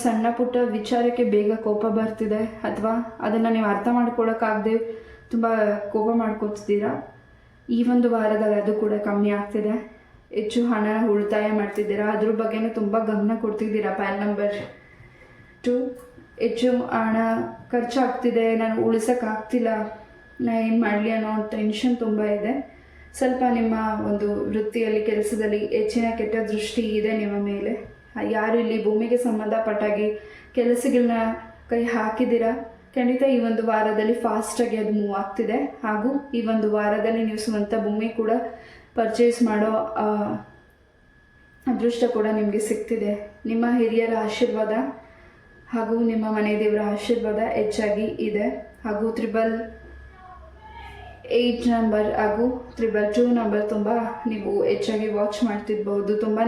ಸಣ್ಣ ಪುಟ್ಟ ವಿಚಾರಕ್ಕೆ ಬೇಗ ಕೋಪ ಬರ್ತಿದೆ, ಅಥವಾ ಅದನ್ನು ನೀವು ಅರ್ಥ ಮಾಡ್ಕೊಳ್ಳೋಕ್ಕಾಗದೆ ತುಂಬ ಕೋಪ ಮಾಡ್ಕೋತಿದ್ದೀರಾ. ಈ ಒಂದು ವಾರದಲ್ಲಿ ಅದು ಕೂಡ ಕಮ್ಮಿ ಆಗ್ತಿದೆ. ಹೆಚ್ಚು ಹಣ ಉಳಿತಾಯ ಮಾಡ್ತಿದ್ದೀರಾ, ಅದ್ರ ಬಗ್ಗೆನೂ ತುಂಬ ಗಮನ ಕೊಡ್ತಿದ್ದೀರಾ. ಪೈಲ್ ನಂಬರ್ 2 ಹೆಚ್ಚು ಹಣ ಖರ್ಚಾಗ್ತಿದೆ, ನಾನು ಉಳಿಸೋಕ್ಕಾಗ್ತಿಲ್ಲ, ನಾ ಏನು ಮಾಡಲಿ ಅನ್ನೋ ಟೆನ್ಷನ್ ತುಂಬ ಇದೆ. ಸ್ವಲ್ಪ ನಿಮ್ಮ ಒಂದು ವೃತ್ತಿಯಲ್ಲಿ ಕೆಲಸದಲ್ಲಿ ಹೆಚ್ಚಿನ ಕೆಟ್ಟ ದೃಷ್ಟಿ ಇದೆ ನಿಮ್ಮ ಮೇಲೆ. ಯಾರು ಇಲ್ಲಿ ಭೂಮಿಗೆ ಸಂಬಂಧಪಟ್ಟಾಗಿ ಕೆಲಸಗಳನ್ನ ಕೈ ಹಾಕಿದ್ದೀರಾ, ಖಂಡಿತ ಈ ಒಂದು ವಾರದಲ್ಲಿ ಫಾಸ್ಟಾಗಿ ಅದು ಮೂವ್ ಆಗ್ತಿದೆ. ಹಾಗೂ ಈ ಒಂದು ವಾರದಲ್ಲಿ ನೀವು ಸ್ವಂತ ಭೂಮಿ ಕೂಡ ಪರ್ಚೇಸ್ ಮಾಡೋ ಅದೃಷ್ಟ ಕೂಡ ನಿಮಗೆ ಸಿಗ್ತಿದೆ. ನಿಮ್ಮ ಹಿರಿಯರ ಆಶೀರ್ವಾದ ಹಾಗೂ ನಿಮ್ಮ ಮನೆ ದೇವರ ಆಶೀರ್ವಾದ ಹೆಚ್ಚಾಗಿ ಇದೆ. ಹಾಗೂ 888 ನಂಬರ್ ಹಾಗೂ 222 ನಂಬರ್ ತುಂಬ ನೀವು ಹೆಚ್ಚಾಗಿ ವಾಚ್ ಮಾಡ್ತಿರ್ಬೋದು. ತುಂಬಾ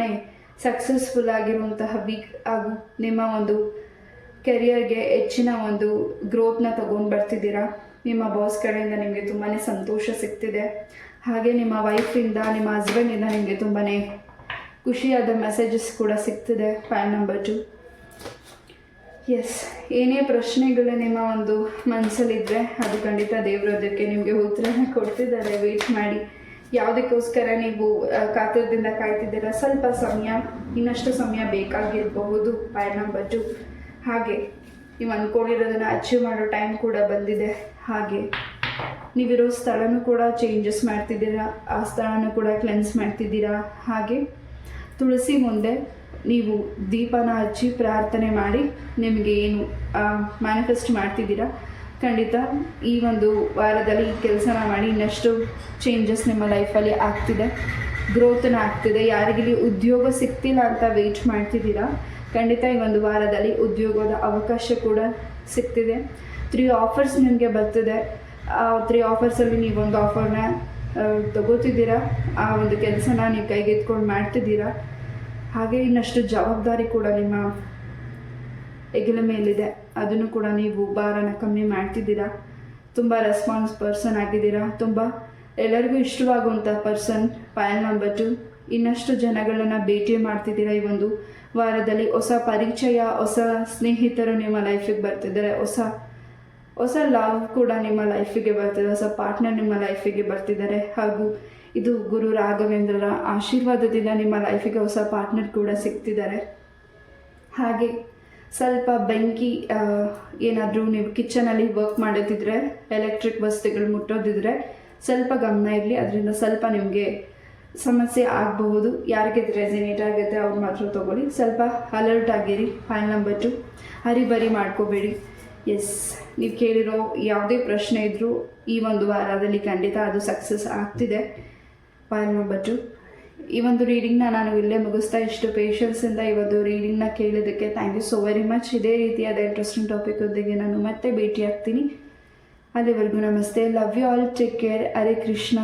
ಸಕ್ಸಸ್ಫುಲ್ ಆಗಿರುವಂತಹ ವೀಕ್ ಹಾಗೂ ನಿಮ್ಮ ಒಂದು ಕೆರಿಯರ್ಗೆ ಹೆಚ್ಚಿನ ಒಂದು ಗ್ರೋತ್ನ ತೊಗೊಂಡು ಬರ್ತಿದ್ದೀರಾ. ನಿಮ್ಮ ಬಾಸ್ ಕಡೆಯಿಂದ ನಿಮಗೆ ತುಂಬಾ ಸಂತೋಷ ಸಿಗ್ತಿದೆ. ಹಾಗೆ ನಿಮ್ಮ ವೈಫಿಂದ, ನಿಮ್ಮ ಹಸ್ಬೆಂಡಿಂದ ನಿಮಗೆ ತುಂಬಾ ಖುಷಿಯಾದ ಮೆಸೇಜಸ್ ಕೂಡ ಸಿಗ್ತಿದೆ. 5 ನಂಬರ್ 2. ಎಸ್, ಏನೇ ಪ್ರಶ್ನೆಗಳು ನಿಮ್ಮ ಒಂದು ಮನಸ್ಸಲ್ಲಿದ್ದರೆ ಅದು ಖಂಡಿತ ದೇವರು ಅದಕ್ಕೆ ನಿಮಗೆ ಉತ್ತರನ ಕೊಡ್ತಿದ್ದಾರೆ. ವೆಯ್ಟ್ ಮಾಡಿ. ಯಾವುದಕ್ಕೋಸ್ಕರ ನೀವು ಕಾತರದಿಂದ ಕಾಯ್ತಿದ್ದೀರಾ, ಸ್ವಲ್ಪ ಸಮಯ, ಇನ್ನಷ್ಟು ಸಮಯ ಬೇಕಾಗಿರಬಹುದು. 5 ನಂಬರ್ 2. ಹಾಗೆ ನೀವು ಅಂದ್ಕೊಂಡಿರೋದನ್ನು ಅಚೀವ್ ಮಾಡೋ ಟೈಮ್ ಕೂಡ ಬಂದಿದೆ. ಹಾಗೆ ನೀವಿರೋ ಸ್ಥಳನೂ ಕೂಡ ಚೇಂಜಸ್ ಮಾಡ್ತಿದ್ದೀರಾ, ಆ ಸ್ಥಳನೂ ಕೂಡ ಕ್ಲೆನ್ಸ್ ಮಾಡ್ತಿದ್ದೀರಾ. ಹಾಗೆ ತುಳಸಿ ಮುಂದೆ ನೀವು ದೀಪನ ಹಚ್ಚಿ ಪ್ರಾರ್ಥನೆ ಮಾಡಿ ನಿಮಗೆ ಏನು ಮ್ಯಾನಿಫೆಸ್ಟ್ ಮಾಡ್ತಿದ್ದೀರಾ, ಖಂಡಿತ ಈ ಒಂದು ವಾರದಲ್ಲಿ ಈ ಕೆಲಸನ ಮಾಡಿ ಇನ್ನಷ್ಟು ಚೇಂಜಸ್ ನಿಮ್ಮ ಲೈಫಲ್ಲಿ ಆಗ್ತಿದೆ, ಗ್ರೋತ್ನ ಆಗ್ತಿದೆ. ಯಾರಿಗಿಲ್ಲಿ ಉದ್ಯೋಗ ಸಿಗ್ತಿಲ್ಲ ಅಂತ ವೆಯ್ಟ್ ಮಾಡ್ತಿದ್ದೀರಾ, ಖಂಡಿತ ಈ ಒಂದು ವಾರದಲ್ಲಿ ಉದ್ಯೋಗದ ಅವಕಾಶ ಕೂಡ ಸಿಗ್ತಿದೆ. 3 ಆಫರ್ಸ್ ನಿಮಗೆ ಬರ್ತಿದೆ. ಆ 3 ಆಫರ್ಸಲ್ಲಿ ನೀವೊಂದು ಆಫರ್ನ ತಗೋತಿದ್ದೀರಾ, ಆ ಒಂದು ಕೆಲಸನ ನೀವು ಕೈಗೆತ್ಕೊಂಡು ಮಾಡ್ತಿದ್ದೀರಾ. ಹಾಗೆ ಇನ್ನಷ್ಟು ಜವಾಬ್ದಾರಿ ಕೂಡ ನಿಮ್ಮ ಹೆಗಲ ಮೇಲಿದೆ, ಅದನ್ನು ಕೂಡ ನೀವು ಭಾರನ ಕಮ್ಮಿ ಮಾಡ್ತಿದ್ದೀರಾ. ತುಂಬ ರೆಸ್ಪಾನ್ಸ್ ಪರ್ಸನ್ ಆಗಿದ್ದೀರಾ, ತುಂಬ ಎಲ್ಲರಿಗೂ ಇಷ್ಟವಾಗುವಂಥ ಪರ್ಸನ್. 5 ನಂಬರ್ 2. ಇನ್ನಷ್ಟು ಜನಗಳನ್ನು ಭೇಟಿ ಮಾಡ್ತಿದ್ದೀರಾ ಈ ಒಂದು ವಾರದಲ್ಲಿ. ಹೊಸ ಪರಿಚಯ, ಹೊಸ ಸ್ನೇಹಿತರು ನಿಮ್ಮ ಲೈಫಿಗೆ ಬರ್ತಿದ್ದಾರೆ, ಹೊಸ ಲವ್ ಕೂಡ ನಿಮ್ಮ ಲೈಫಿಗೆ ಬರ್ತಿದೆ, ಹೊಸ ಪಾರ್ಟ್ನರ್ ನಿಮ್ಮ ಲೈಫಿಗೆ ಬರ್ತಿದ್ದಾರೆ. ಹಾಗೂ ಇದು ಗುರು ರಾಘವೇಂದ್ರರ ಆಶೀರ್ವಾದದಿಂದ ನಿಮ್ಮ ಲೈಫಿಗೆ ಹೊಸ ಪಾರ್ಟ್ನರ್ ಕೂಡ ಸಿಗ್ತಿದ್ದಾರೆ. ಹಾಗೆ ಸ್ವಲ್ಪ ಬೆಂಕಿ ಏನಾದರೂ ನೀವು ಕಿಚನಲ್ಲಿ ವರ್ಕ್ ಮಾಡೋದಿದ್ರೆ, ಎಲೆಕ್ಟ್ರಿಕ್ ವಸ್ತುಗಳು ಮುಟ್ಟೋದಿದ್ರೆ ಸ್ವಲ್ಪ ಗಮನ ಇರಲಿ, ಅದರಿಂದ ಸ್ವಲ್ಪ ನಿಮಗೆ ಸಮಸ್ಯೆ ಆಗಬಹುದು. ಯಾರಿಗೆ ರೆಸಿನೇಟ್ ಆಗುತ್ತೆ ಅವ್ರು ಮಾತ್ರ ತೊಗೊಳ್ಳಿ. ಸ್ವಲ್ಪ ಅಲರ್ಟ್ ಆಗಿರಿ. 5 ನಂಬರ್ 2. ಹರಿಬರಿ ಮಾಡ್ಕೋಬೇಡಿ. ಎಸ್, ನೀವು ಕೇಳಿರೋ ಯಾವುದೇ ಪ್ರಶ್ನೆ ಇದ್ದರೂ ಈ ಒಂದು ವಾರದಲ್ಲಿ ಖಂಡಿತ ಅದು ಸಕ್ಸಸ್ ಆಗ್ತಿದೆ. 5 ನಂಬರ್ 2. ಈ ಒಂದು ರೀಡಿಂಗ್ನ ನಾನು ಇಲ್ಲೇ ಮುಗಿಸ್ತಾ, ಇಷ್ಟು ಪೇಷನ್ಸಿಂದ ಈ ಒಂದು ರೀಡಿಂಗ್ನ ಕೇಳೋದಕ್ಕೆ thank you so very much. ಇದೇ ರೀತಿಯಾದ ಇಂಟ್ರೆಸ್ಟಿಂಗ್ ಟಾಪಿಕ್ ಒಂದಿಗೆ ನಾನು ಮತ್ತೆ ಭೇಟಿ ಆಗ್ತೀನಿ. ಅಲ್ಲಿವರೆಗೂ ನಮಸ್ತೆ. Love you all. Take care. Hare Krishna.